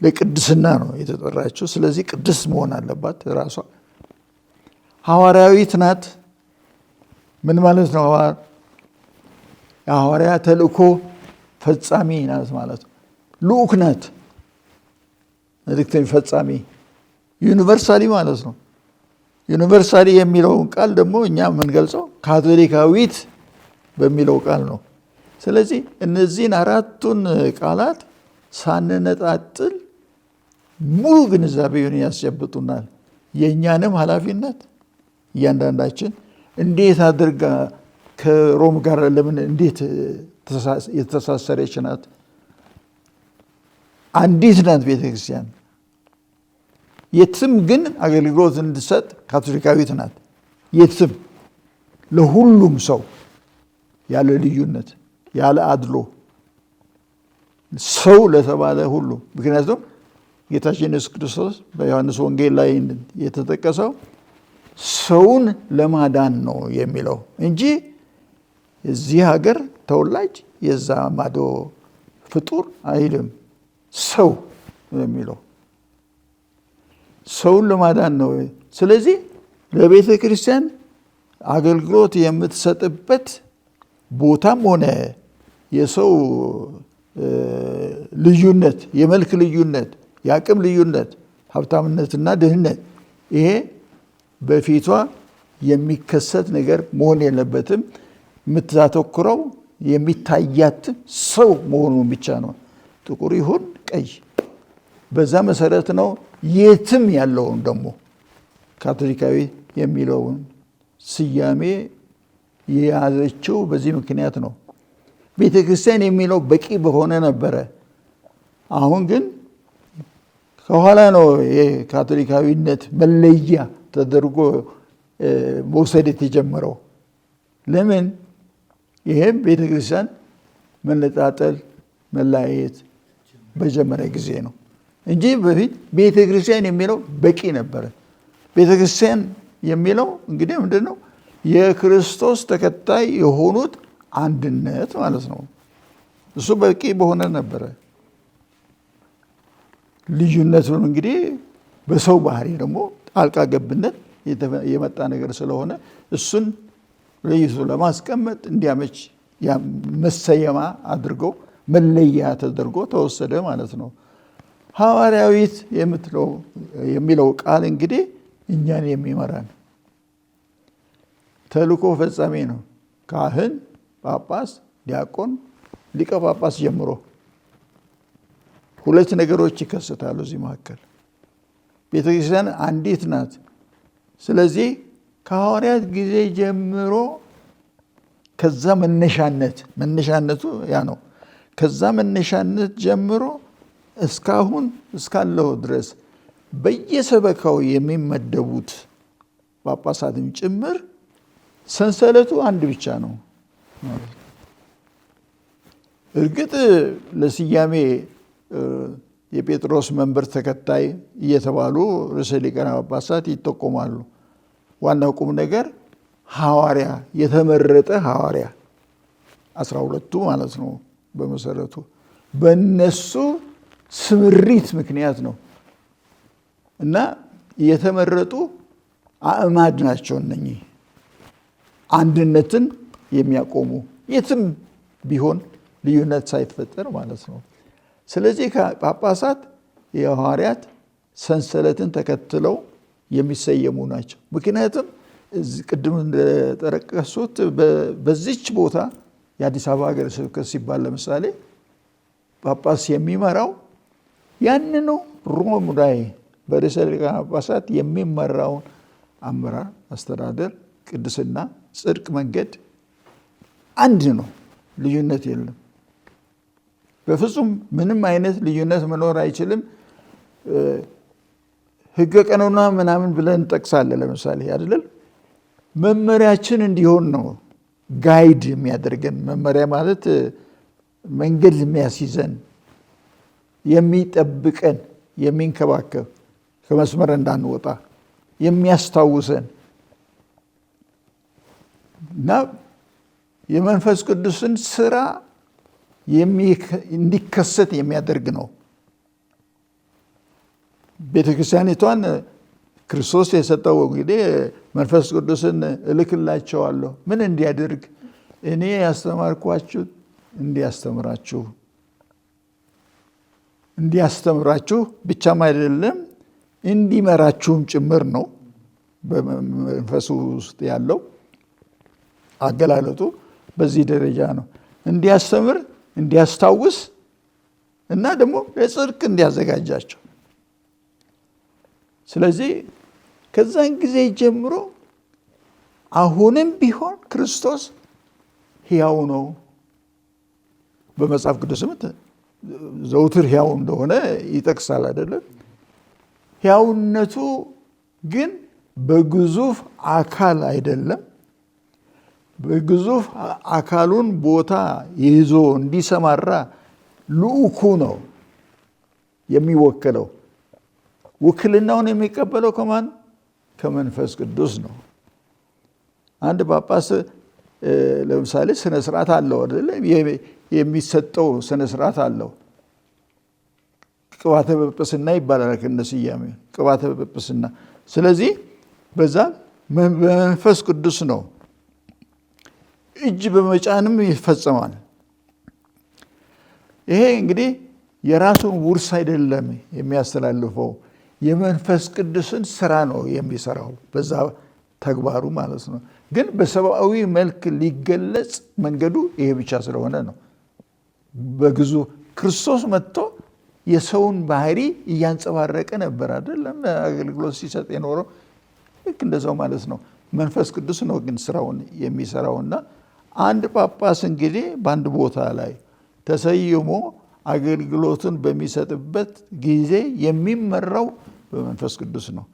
ለቅድስና ነው የተጠራችው። ስለዚህ ቅድስት መሆን አለባት ራሷ። ሐዋርያዊት ናት። ምን ማለት ነው? የሐዋርያ ተልእኮ ፈጻሚ ናት ማለት ነው። ልኡክ ናት፣ መልእክተኛ ፈጻሚ፣ ዩኒቨርሳሊ ማለት ነው። ዩኒቨርሳሊ የሚለውን ቃል ደግሞ እኛ የምንገልጸው ካቶሊካዊት በሚለው ቃል ነው። ስለዚህ እነዚህን 4ቱን ቃላት ሳንነጣጥል ሙሉ ግንዛቤውን ያስጨብጡናል። የእኛንም ኃላፊነት እያንዳንዳችን እንዴት አድርጋ ከሮም ጋር ለምን እንዴት የተሳሰረች ናት? አንዲት ናት ቤተክርስቲያን። የትም ግን አገልግሎት እንድሰጥ ካቶሊካዊት ናት። የትም ለሁሉም ሰው ያለ ልዩነት፣ ያለ አድሎ ሰው ለተባለ ሁሉ። ምክንያቱም ጌታችን ኢየሱስ ክርስቶስ በዮሐንስ ወንጌል ላይ የተጠቀሰው ሰውን ለማዳን ነው የሚለው እንጂ እዚህ ሀገር ተወላጅ የዛ ማዶ ፍጡር አይልም። ሰው የሚለው ሰውን ለማዳን ነው። ስለዚህ ለቤተ ክርስቲያን አገልግሎት የምትሰጥበት ቦታም ሆነ የሰው ልዩነት፣ የመልክ ልዩነት፣ የአቅም ልዩነት፣ ሀብታምነትና ድህነት ይሄ በፊቷ የሚከሰት ነገር መሆን የለበትም። የምታተኩረው የሚታያት ሰው መሆኑን ብቻ ነው። ጥቁር ይሁን ቀይ፣ በዛ መሰረት ነው። የትም ያለውን ደግሞ ካቶሊካዊ የሚለውን ስያሜ የያዘችው በዚህ ምክንያት ነው። ቤተ ክርስቲያን የሚለው በቂ በሆነ ነበረ። አሁን ግን ከኋላ ነው የካቶሊካዊነት መለያ ተደርጎ መውሰድ የተጀመረው። ለምን? ይሄም ቤተ ክርስቲያን መነጣጠል፣ መለያየት በጀመረ ጊዜ ነው እንጂ በፊት ቤተ ክርስቲያን የሚለው በቂ ነበረ። ቤተ ክርስቲያን የሚለው እንግዲህ ምንድን ነው? የክርስቶስ ተከታይ የሆኑት አንድነት ማለት ነው። እሱ በቂ በሆነ ነበረ። ልዩነቱን እንግዲህ በሰው ባህሪ ደግሞ ጣልቃ ገብነት የመጣ ነገር ስለሆነ እሱን ለይቶ ለማስቀመጥ እንዲያመች መሰየማ አድርገው መለያ ተደርጎ ተወሰደ ማለት ነው። ሐዋርያዊት የሚለው ቃል እንግዲህ እኛን የሚመራን ተልእኮ ፈጻሚ ነው። ካህን፣ ጳጳስ፣ ዲያቆን፣ ሊቀ ጳጳስ ጀምሮ ሁለት ነገሮች ይከሰታሉ እዚህ መካከል። ቤተክርስቲያን አንዲት ናት። ስለዚህ ከሐዋርያት ጊዜ ጀምሮ ከዛ መነሻነቱ ያ ነው። ከዛ መነሻነት ጀምሮ እስካሁን እስካለው ድረስ በየሰበካው የሚመደቡት ጳጳሳትም ጭምር ሰንሰለቱ አንድ ብቻ ነው። እርግጥ ለስያሜ የጴጥሮስ መንበር ተከታይ እየተባሉ ርዕሰ ሊቃነ ጳጳሳት ይጠቆማሉ። ዋናው ቁም ነገር ሐዋርያ፣ የተመረጠ ሐዋርያ 12ቱ ማለት ነው። በመሰረቱ በእነሱ ስምሪት ምክንያት ነው እና የተመረጡ አእማድ ናቸው እነኚህ አንድነትን የሚያቆሙ የትም ቢሆን ልዩነት ሳይፈጠር ማለት ነው። ስለዚህ ጳጳሳት የሐዋርያት ሰንሰለትን ተከትለው የሚሰየሙ ናቸው። ምክንያቱም ቅድም እንደጠቀሱት በዚች ቦታ የአዲስ አበባ ሀገረ ስብከት ሲባል ለምሳሌ ጳጳስ የሚመራው ያንኑ ሮም ላይ በርዕሰ ሊቃነ ጳጳሳት የሚመራውን አመራር፣ አስተዳደር፣ ቅድስና፣ ጽድቅ መንገድ አንድ ነው። ልዩነት የለም። በፍጹም ምንም አይነት ልዩነት መኖር አይችልም። ሕገ ቀኖና ምናምን ብለን እንጠቅሳለን ለምሳሌ አይደለም። መመሪያችን እንዲሆን ነው ጋይድ የሚያደርገን። መመሪያ ማለት መንገድ የሚያስይዘን፣ የሚጠብቀን፣ የሚንከባከብ፣ ከመስመር እንዳንወጣ የሚያስታውሰን እና የመንፈስ ቅዱስን ስራ እንዲከሰት የሚያደርግ ነው። ቤተክርስቲያኒቷን ክርስቶስ የሰጠው እንግዲህ መንፈስ ቅዱስን እልክላቸዋለሁ ምን እንዲያደርግ? እኔ ያስተማርኳችሁ እንዲያስተምራችሁ ብቻም አይደለም እንዲመራችሁም ጭምር ነው። በመንፈሱ ውስጥ ያለው አገላለጡ በዚህ ደረጃ ነው። እንዲያስተምር፣ እንዲያስታውስ እና ደግሞ ለጽድቅ እንዲያዘጋጃቸው። ስለዚህ ከዛን ጊዜ ጀምሮ አሁንም ቢሆን ክርስቶስ ሕያው ነው። በመጽሐፍ ቅዱስም ዘውትር ሕያው እንደሆነ ይጠቅሳል አይደለም። ሕያውነቱ ግን በግዙፍ አካል አይደለም። በግዙፍ አካሉን ቦታ ይዞ እንዲሰማራ ልዑኩ ነው የሚወክለው። ውክልናውን የሚቀበለው ከማን? ከመንፈስ ቅዱስ ነው። አንድ ጳጳስ ለምሳሌ ስነ ስርዓት አለው አይደል? የሚሰጠው ስነ ስርዓት አለው። ቅባተ ጵጵስና ይባላል ከነስያሜ ቅባተ ጵጵስና። ስለዚህ በዛ በመንፈስ ቅዱስ ነው። እጅ በመጫንም ይፈጸማል። ይሄ እንግዲህ የራሱን ውርስ አይደለም የሚያስተላልፈው፣ የመንፈስ ቅዱስን ስራ ነው የሚሰራው በዛ ተግባሩ ማለት ነው። ግን በሰብአዊ መልክ ሊገለጽ መንገዱ ይሄ ብቻ ስለሆነ ነው። በግዙ ክርስቶስ መጥቶ የሰውን ባህሪ እያንጸባረቀ ነበር አይደለም አገልግሎት ሲሰጥ የኖረው። ልክ እንደዛው ማለት ነው። መንፈስ ቅዱስ ነው ግን ስራውን የሚሰራውና አንድ ጳጳስ እንግዲህ በአንድ ቦታ ላይ ተሰይሞ አገልግሎቱን በሚሰጥበት ጊዜ የሚመራው በመንፈስ ቅዱስ ነው።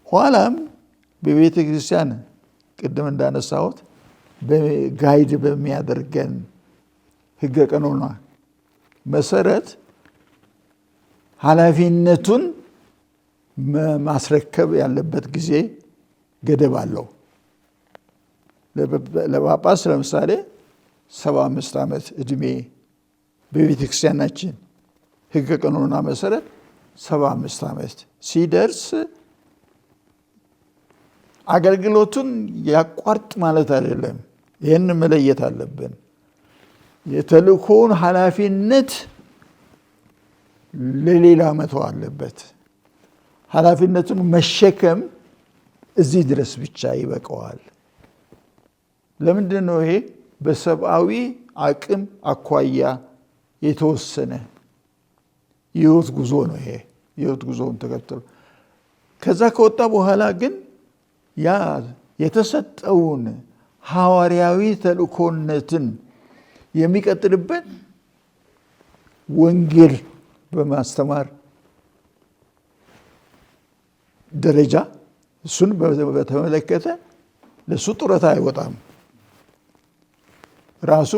ኋላም በቤተ ክርስቲያን ቅድም እንዳነሳሁት በጋይድ በሚያደርገን ሕገ ቀኖና መሰረት ኃላፊነቱን ማስረከብ ያለበት ጊዜ ገደብ አለው። ለጳጳስ ለምሳሌ 75 ዓመት ዕድሜ በቤተ ክርስቲያናችን ሕገ ቀኖና መሰረት 75 ዓመት ሲደርስ አገልግሎቱን ያቋርጥ ማለት አይደለም። ይህን መለየት አለብን። የተልእኮውን ኃላፊነት ለሌላ መተው አለበት። ኃላፊነቱን መሸከም እዚህ ድረስ ብቻ ይበቃዋል። ለምንድን ነው ይሄ? በሰብአዊ አቅም አኳያ የተወሰነ የህይወት ጉዞ ነው። ይሄ የህይወት ጉዞውን ተከትሎ ከዛ ከወጣ በኋላ ግን ያ የተሰጠውን ሐዋርያዊ ተልእኮነትን የሚቀጥልበት ወንጌል በማስተማር ደረጃ እሱን በተመለከተ ለሱ ጡረታ አይወጣም። ራሱ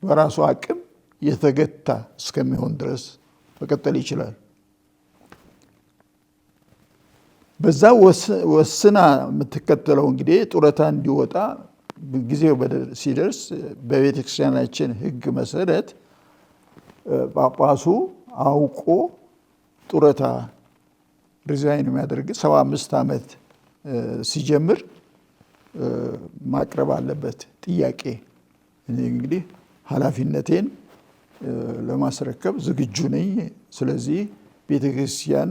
በራሱ አቅም የተገታ እስከሚሆን ድረስ መቀጠል ይችላል። በዛ ወስና የምትከተለው እንግዲህ ጡረታ እንዲወጣ ጊዜው ሲደርስ በቤተ ክርስቲያናችን ሕግ መሰረት ጳጳሱ አውቆ ጡረታ ሪዛይን የሚያደርግ 75 ዓመት ሲጀምር ማቅረብ አለበት ጥያቄ። እንግዲህ ኃላፊነቴን ለማስረከብ ዝግጁ ነኝ። ስለዚህ ቤተ ክርስቲያን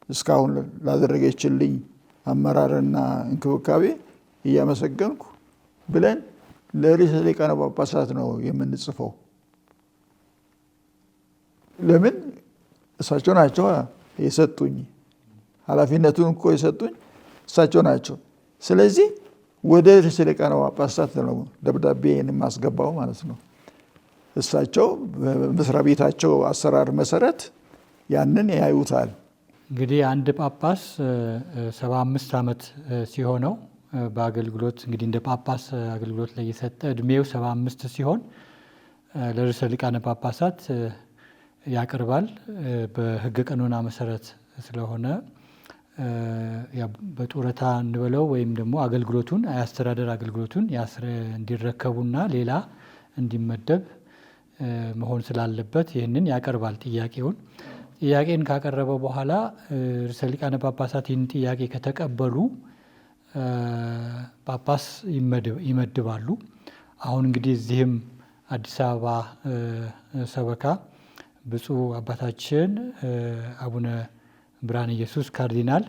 እስካሁን ላደረገችልኝ አመራርና እንክብካቤ እያመሰገንኩ ብለን ለርዕሰ ሊቃነ ጳጳሳት ነው የምንጽፈው። ለምን? እሳቸው ናቸው የሰጡኝ ኃላፊነቱን እኮ የሰጡኝ እሳቸው ናቸው። ስለዚህ ወደ ርዕሰ ሊቃነ ጳጳሳት ነው ደብዳቤን የማስገባው ማለት ነው። እሳቸው በመስሪያ ቤታቸው አሰራር መሰረት ያንን ያዩታል። እንግዲህ አንድ ጳጳስ 75 ዓመት ሲሆነው በአገልግሎት እንግዲህ እንደ ጳጳስ አገልግሎት ላይ የሰጠ እድሜው 75 ሲሆን ለርዕሰ ሊቃነ ጳጳሳት ያቀርባል። በሕገ ቀኖና መሰረት ስለሆነ በጡረታ እንበለው ወይም ደግሞ አገልግሎቱን የአስተዳደር አገልግሎቱን እንዲረከቡና ሌላ እንዲመደብ መሆን ስላለበት ይህንን ያቀርባል ጥያቄውን። ጥያቄን ካቀረበ በኋላ ርዕሰ ሊቃነ ጳጳሳት ይህን ጥያቄ ከተቀበሉ ጳጳስ ይመድባሉ። አሁን እንግዲህ እዚህም አዲስ አበባ ሰበካ ብፁዕ አባታችን አቡነ ብርሃነ ኢየሱስ ካርዲናል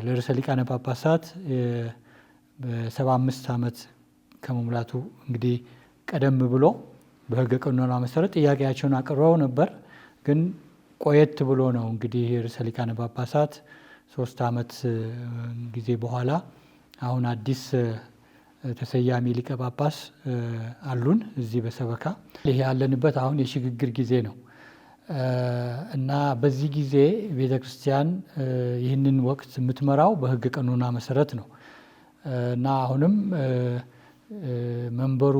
ለርዕሰ ሊቃነ ጳጳሳት በ75 ዓመት ከመሙላቱ እንግዲህ ቀደም ብሎ በሕገ ቀኖና መሰረት ጥያቄያቸውን አቅርበው ነበር። ግን ቆየት ብሎ ነው እንግዲህ ርዕሰ ሊቃነ ጳጳሳት 3 ዓመት ጊዜ በኋላ አሁን አዲስ ተሰያሚ ሊቀ ጳጳስ አሉን እዚህ በሰበካ። ይሄ ያለንበት አሁን የሽግግር ጊዜ ነው እና በዚህ ጊዜ ቤተ ክርስቲያን ይህንን ወቅት የምትመራው በሕገ ቀኖና መሰረት ነው እና አሁንም መንበሩ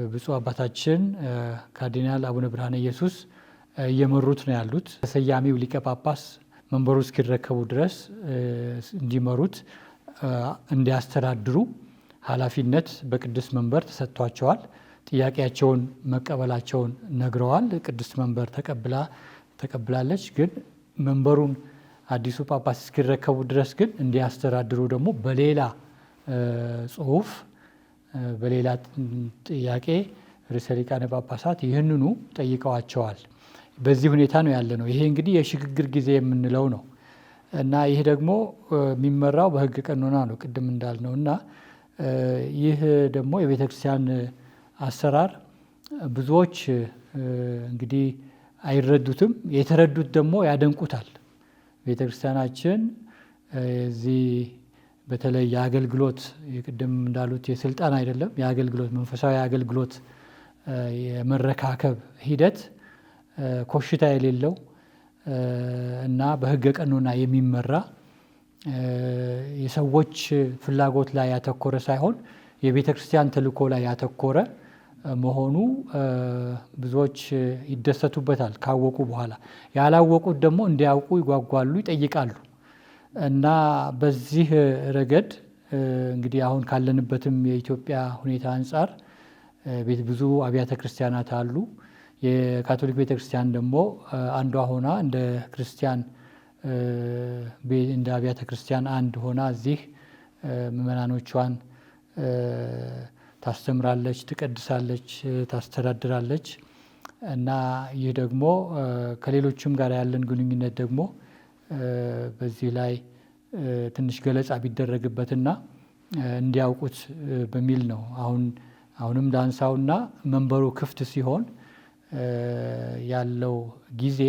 ብፁዕ አባታችን ካርዲናል አቡነ ብርሃነ ኢየሱስ እየመሩት ነው ያሉት። ተሰያሚው ሊቀ ጳጳስ መንበሩ እስኪረከቡ ድረስ እንዲመሩት እንዲያስተዳድሩ ኃላፊነት በቅድስት መንበር ተሰጥቷቸዋል። ጥያቄያቸውን መቀበላቸውን ነግረዋል። ቅድስት መንበር ተቀብላለች። ግን መንበሩን አዲሱ ጳጳስ እስኪረከቡ ድረስ ግን እንዲያስተዳድሩ ደግሞ በሌላ ጽሁፍ በሌላ ጥያቄ ርዕሰ ሊቃነ ጳጳሳት ይህንኑ ጠይቀዋቸዋል። በዚህ ሁኔታ ነው ያለ ነው። ይሄ እንግዲህ የሽግግር ጊዜ የምንለው ነው እና ይህ ደግሞ የሚመራው በሕግ ቀኖና ነው ቅድም እንዳልነው እና ይህ ደግሞ የቤተ ክርስቲያን አሰራር ብዙዎች እንግዲህ አይረዱትም። የተረዱት ደግሞ ያደንቁታል። ቤተ ክርስቲያናችን እዚህ በተለይ የአገልግሎት የቅድም እንዳሉት የስልጣን አይደለም፣ የአገልግሎት መንፈሳዊ አገልግሎት የመረካከብ ሂደት ኮሽታ የሌለው እና በሕገ ቀኖና የሚመራ የሰዎች ፍላጎት ላይ ያተኮረ ሳይሆን የቤተ ክርስቲያን ተልእኮ ላይ ያተኮረ መሆኑ ብዙዎች ይደሰቱበታል ካወቁ በኋላ። ያላወቁት ደግሞ እንዲያውቁ ይጓጓሉ፣ ይጠይቃሉ። እና በዚህ ረገድ እንግዲህ አሁን ካለንበትም የኢትዮጵያ ሁኔታ አንጻር ብዙ አብያተ ክርስቲያናት አሉ። የካቶሊክ ቤተ ክርስቲያን ደግሞ አንዷ ሆና እንደ ክርስቲያን እንደ አብያተ ክርስቲያን አንድ ሆና እዚህ ምእመናኖቿን ታስተምራለች፣ ትቀድሳለች፣ ታስተዳድራለች እና ይህ ደግሞ ከሌሎችም ጋር ያለን ግንኙነት ደግሞ በዚህ ላይ ትንሽ ገለጻ ቢደረግበትና እንዲያውቁት በሚል ነው። አሁንም ላንሳውና መንበሩ ክፍት ሲሆን ያለው ጊዜ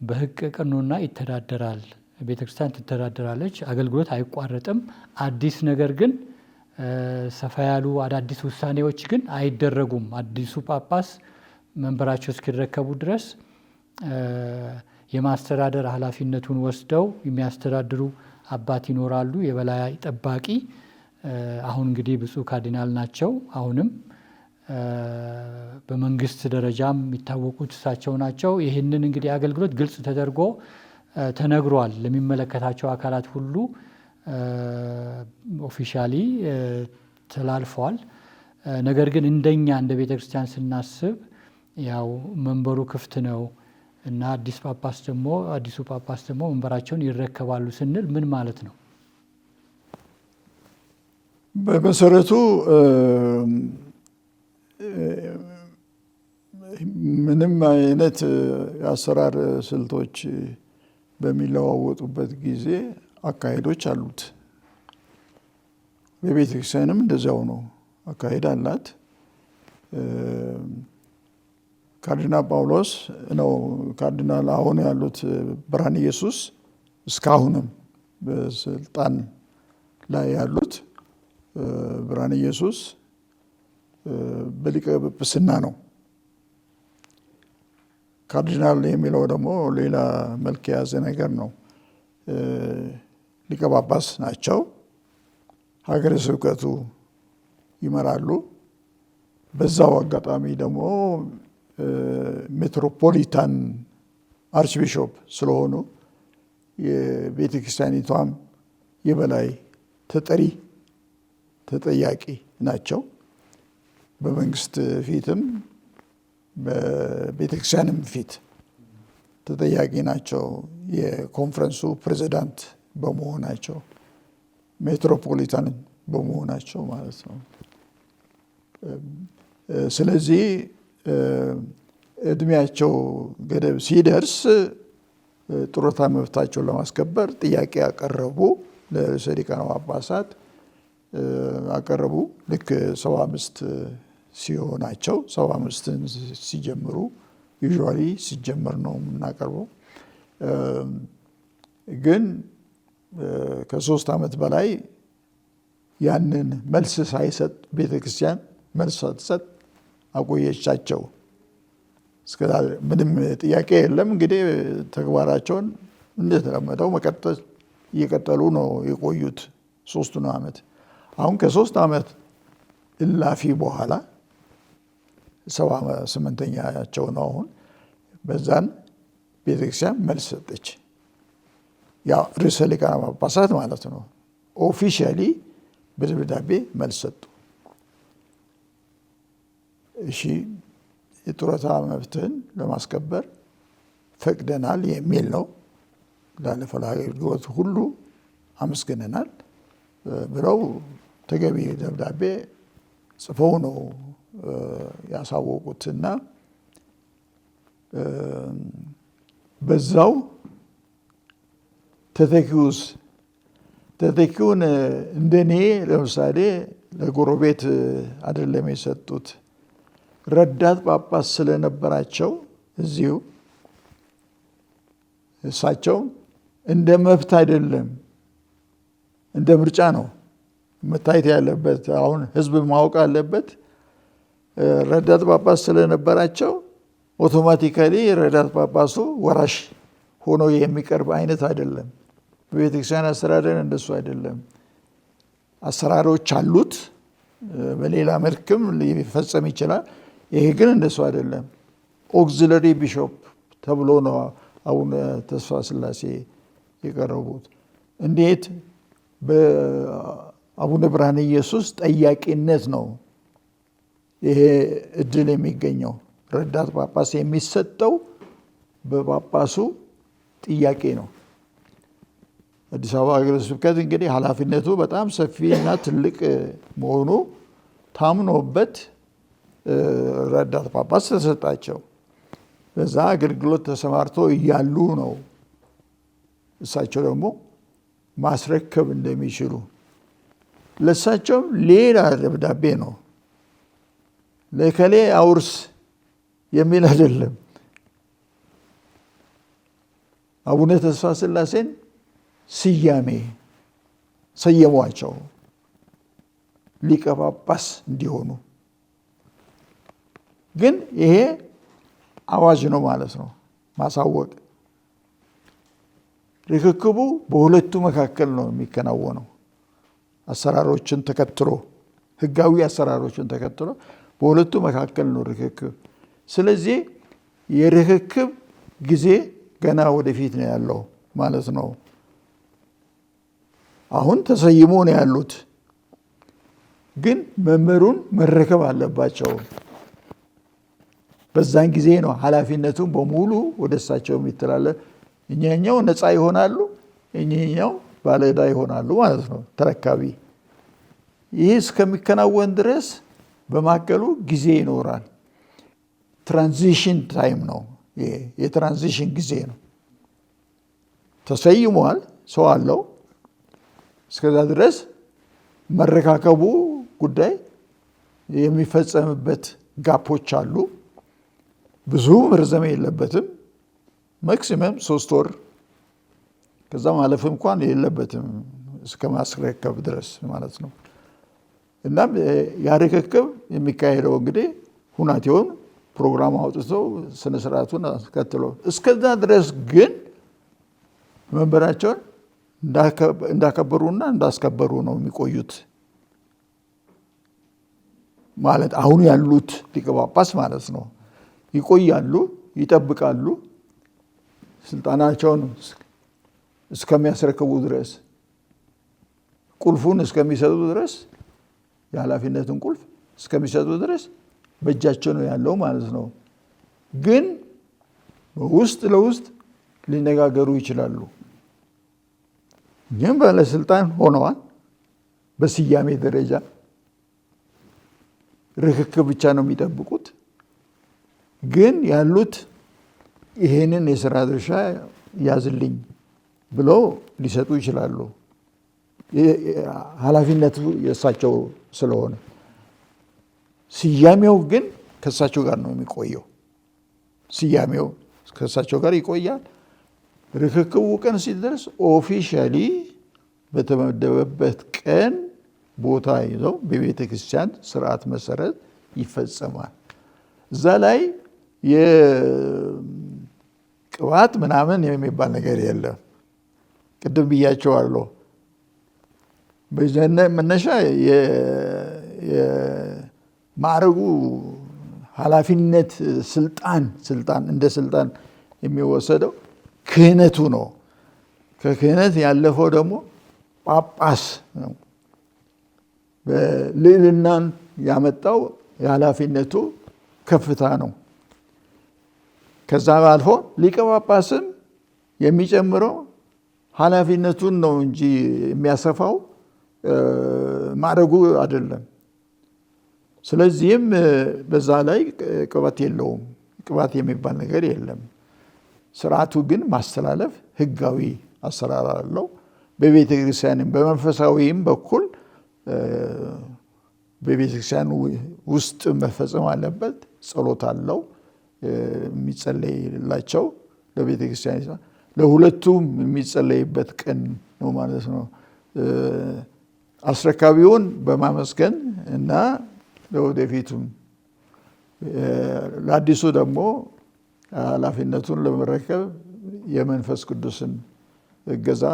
በሕገ ቀኖና ይተዳደራል። ቤተ ክርስቲያን ትተዳደራለች፣ አገልግሎት አይቋረጥም። አዲስ ነገር ግን ሰፋ ያሉ አዳዲስ ውሳኔዎች ግን አይደረጉም። አዲሱ ጳጳስ መንበራቸው እስኪረከቡ ድረስ የማስተዳደር ኃላፊነቱን ወስደው የሚያስተዳድሩ አባት ይኖራሉ፣ የበላይ ጠባቂ። አሁን እንግዲህ ብፁዕ ካርዲናል ናቸው። አሁንም በመንግስት ደረጃም የሚታወቁት እሳቸው ናቸው። ይህንን እንግዲህ አገልግሎት ግልጽ ተደርጎ ተነግሯል ለሚመለከታቸው አካላት ሁሉ ኦፊሻሊ ተላልፏል። ነገር ግን እንደኛ እንደ ቤተ ክርስቲያን ስናስብ ያው መንበሩ ክፍት ነው እና አዲሱ ጳጳስ ደግሞ መንበራቸውን ይረከባሉ ስንል ምን ማለት ነው? በመሰረቱ ምንም አይነት የአሰራር ስልቶች በሚለዋወጡበት ጊዜ አካሄዶች አሉት። በቤተ ክርስቲያንም እንደዚያው ነው፣ አካሄድ አላት። ካርዲናል ጳውሎስ ነው ካርዲናል አሁን ያሉት ብርሃነ ኢየሱስ እስካሁንም በስልጣን ላይ ያሉት ብርሃነ ኢየሱስ በሊቀ ጵጵስና ነው። ካርዲናል የሚለው ደግሞ ሌላ መልክ የያዘ ነገር ነው። ሊቀ ጳጳስ ናቸው። ሀገረ ስብከቱ ይመራሉ። በዛው አጋጣሚ ደግሞ ሜትሮፖሊታን አርችቢሾፕ ስለሆኑ የቤተ ክርስቲያኒቷም የበላይ ተጠያቂ ናቸው። በመንግስት ፊትም በቤተ ክርስቲያንም ፊት ተጠያቂ ናቸው። የኮንፈረንሱ ፕሬዚዳንት በመሆናቸው ሜትሮፖሊታን በመሆናቸው ማለት ነው። ስለዚህ እድሜያቸው ገደብ ሲደርስ ጡረታ መብታቸውን ለማስከበር ጥያቄ ያቀረቡ ለርዕሰ ሊቃነ ጳጳሳት አቀረቡ። ልክ 75 ሲሆናቸው 75ን ሲጀምሩ ዩዥዋሊ ሲጀምር ነው የምናቀርበው። ግን ከ3 ዓመት በላይ ያንን መልስ ሳይሰጥ ቤተክርስቲያን መልስ ሳትሰጥ አቆየቻቸው። እስከዛ ምንም ጥያቄ የለም። እንግዲህ ተግባራቸውን እንደተለመደው እየቀጠሉ ነው የቆዩት 3 ዓመት። አሁን ከ3 ዓመት እላፊ በኋላ 78ኛቸው ነው አሁን። በዛን ቤተክርስቲያን መልስ ሰጠች። ያው ርዕሰ ሊቃነ ጳጳሳት ማለት ነው ኦፊሻሊ በደብዳቤ መልስ ሰጡ። እሺ የጡረታ መብትህን ለማስከበር ፈቅደናል የሚል ነው። ላለፈው አገልግሎት ሁሉ አመስግነናል ብለው ተገቢ ደብዳቤ ጽፈው ነው ያሳወቁትና በዛው ተተኪውን እንደኔ ለምሳሌ ለጎረቤት አይደለም የሰጡት ረዳት ጳጳስ ስለነበራቸው እዚሁ እሳቸው እንደ መብት አይደለም እንደ ምርጫ ነው መታየት ያለበት። አሁን ህዝብ ማወቅ አለበት። ረዳት ጳጳስ ስለነበራቸው ኦቶማቲካሊ ረዳት ጳጳሱ ወራሽ ሆኖ የሚቀርብ አይነት አይደለም። በቤተክርስቲያን አስተዳደር እንደሱ አይደለም። አሰራሮች አሉት። በሌላ መልክም ሊፈጸም ይችላል። ይሄ ግን እንደሱ አይደለም። ኦግዚለሪ ቢሾፕ ተብሎ ነው አቡነ ተስፋ ስላሴ የቀረቡት። እንዴት በአቡነ ብርሃነ ኢየሱስ ጠያቂነት ነው ይሄ እድል የሚገኘው። ረዳት ጳጳስ የሚሰጠው በጳጳሱ ጥያቄ ነው። አዲስ አበባ ሀገረ ስብከት እንግዲህ ኃላፊነቱ በጣም ሰፊና ትልቅ መሆኑ ታምኖበት ረዳት ጳጳስ ተሰጣቸው። በዛ አገልግሎት ተሰማርቶ እያሉ ነው እሳቸው ደግሞ ማስረከብ እንደሚችሉ። ለእሳቸውም ሌላ ደብዳቤ ነው። ለከሌ አውርስ የሚል አይደለም። አቡነ ተስፋ ስላሴን ስያሜ ሰየሟቸው ሊቀ ጳጳስ እንዲሆኑ። ግን ይሄ አዋጅ ነው ማለት ነው፣ ማሳወቅ። ርክክቡ በሁለቱ መካከል ነው የሚከናወነው። አሰራሮችን ተከትሎ ህጋዊ አሰራሮችን ተከትሎ በሁለቱ መካከል ነው ርክክብ። ስለዚህ የርክክብ ጊዜ ገና ወደፊት ነው ያለው ማለት ነው። አሁን ተሰይሞ ነው ያሉት፣ ግን መምህሩን መረከብ አለባቸው። በዛን ጊዜ ነው ኃላፊነቱን በሙሉ ወደ እሳቸው የሚተላለፍ። እኛኛው ነፃ ይሆናሉ፣ እኛኛው ባለዕዳ ይሆናሉ ማለት ነው፣ ተረካቢ። ይህ እስከሚከናወን ድረስ በማከሉ ጊዜ ይኖራል። ትራንዚሽን ታይም ነው፣ የትራንዚሽን ጊዜ ነው። ተሰይሟል፣ ሰው አለው። እስከዛ ድረስ መረካከቡ ጉዳይ የሚፈጸምበት ጋፖች አሉ። ብዙ መርዘም የለበትም። ማክሲመም 3 ወር ከዛ ማለፍ እንኳን የለበትም እስከ ማስረከብ ድረስ ማለት ነው። እናም ያርክክብ የሚካሄደው እንግዲህ ሁናቴውን ፕሮግራም አውጥተው ስነ ስርዓቱን አስከትሎ እስከዛ ድረስ ግን መንበራቸውን እንዳከበሩና እንዳስከበሩ ነው የሚቆዩት ማለት አሁን ያሉት ሊቀ ጳጳስ ማለት ነው። ይቆያሉ፣ ይጠብቃሉ ስልጣናቸውን እስከሚያስረክቡ ድረስ፣ ቁልፉን እስከሚሰጡ ድረስ፣ የኃላፊነትን ቁልፍ እስከሚሰጡ ድረስ በእጃቸው ነው ያለው ማለት ነው። ግን ውስጥ ለውስጥ ሊነጋገሩ ይችላሉ። ይህም ባለስልጣን ሆነዋል። በስያሜ ደረጃ ርክክብ ብቻ ነው የሚጠብቁት። ግን ያሉት ይሄንን የሥራ ድርሻ ያዝልኝ ብለው ሊሰጡ ይችላሉ። ኃላፊነቱ የእሳቸው ስለሆነ፣ ስያሜው ግን ከእሳቸው ጋር ነው የሚቆየው። ስያሜው ከእሳቸው ጋር ይቆያል። ርክክቡ ቀን ሲደርስ ኦፊሻሊ በተመደበበት ቀን ቦታ ይዘው በቤተ ክርስቲያን ስርዓት መሰረት ይፈጸማል። እዛ ላይ የቅባት ምናምን የሚባል ነገር የለም። ቅድም ብያቸዋለሁ። መነሻ የማዕረጉ ኃላፊነት ስልጣን እንደ ስልጣን የሚወሰደው ክህነቱ ነው። ከክህነት ያለፈው ደግሞ ጳጳስ ነው። በልዕልናን ያመጣው የኃላፊነቱ ከፍታ ነው። ከዛ አልፎ ሊቀ ጳጳስም የሚጨምረው ኃላፊነቱን ነው እንጂ የሚያሰፋው ማዕረጉ አይደለም። ስለዚህም በዛ ላይ ቅባት የለውም። ቅባት የሚባል ነገር የለም። ስርዓቱ ግን ማስተላለፍ ህጋዊ አሰራር አለው። በቤተ ክርስቲያንም በመንፈሳዊም በኩል በቤተ ክርስቲያን ውስጥ መፈጸም አለበት። ጸሎት አለው የሚጸለይላቸው ለቤተ ክርስቲያን፣ ለሁለቱም የሚጸለይበት ቀን ነው ማለት ነው። አስረካቢውን በማመስገን እና ለወደፊቱም ለአዲሱ ደግሞ ኃላፊነቱን ለመረከብ የመንፈስ ቅዱስን እገዛ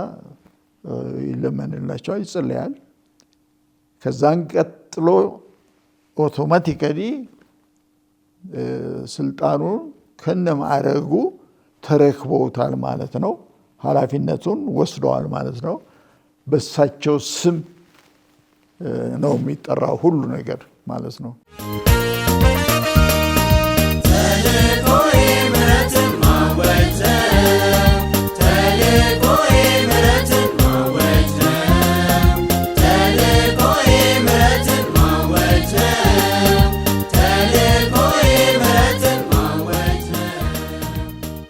ይለመንላቸዋል፣ ይጸለያል። ከዛን ቀጥሎ ኦቶማቲካሊ ስልጣኑን ከነማዕረጉ ተረክበውታል ማለት ነው። ኃላፊነቱን ወስደዋል ማለት ነው። በሳቸው ስም ነው የሚጠራው ሁሉ ነገር ማለት ነው።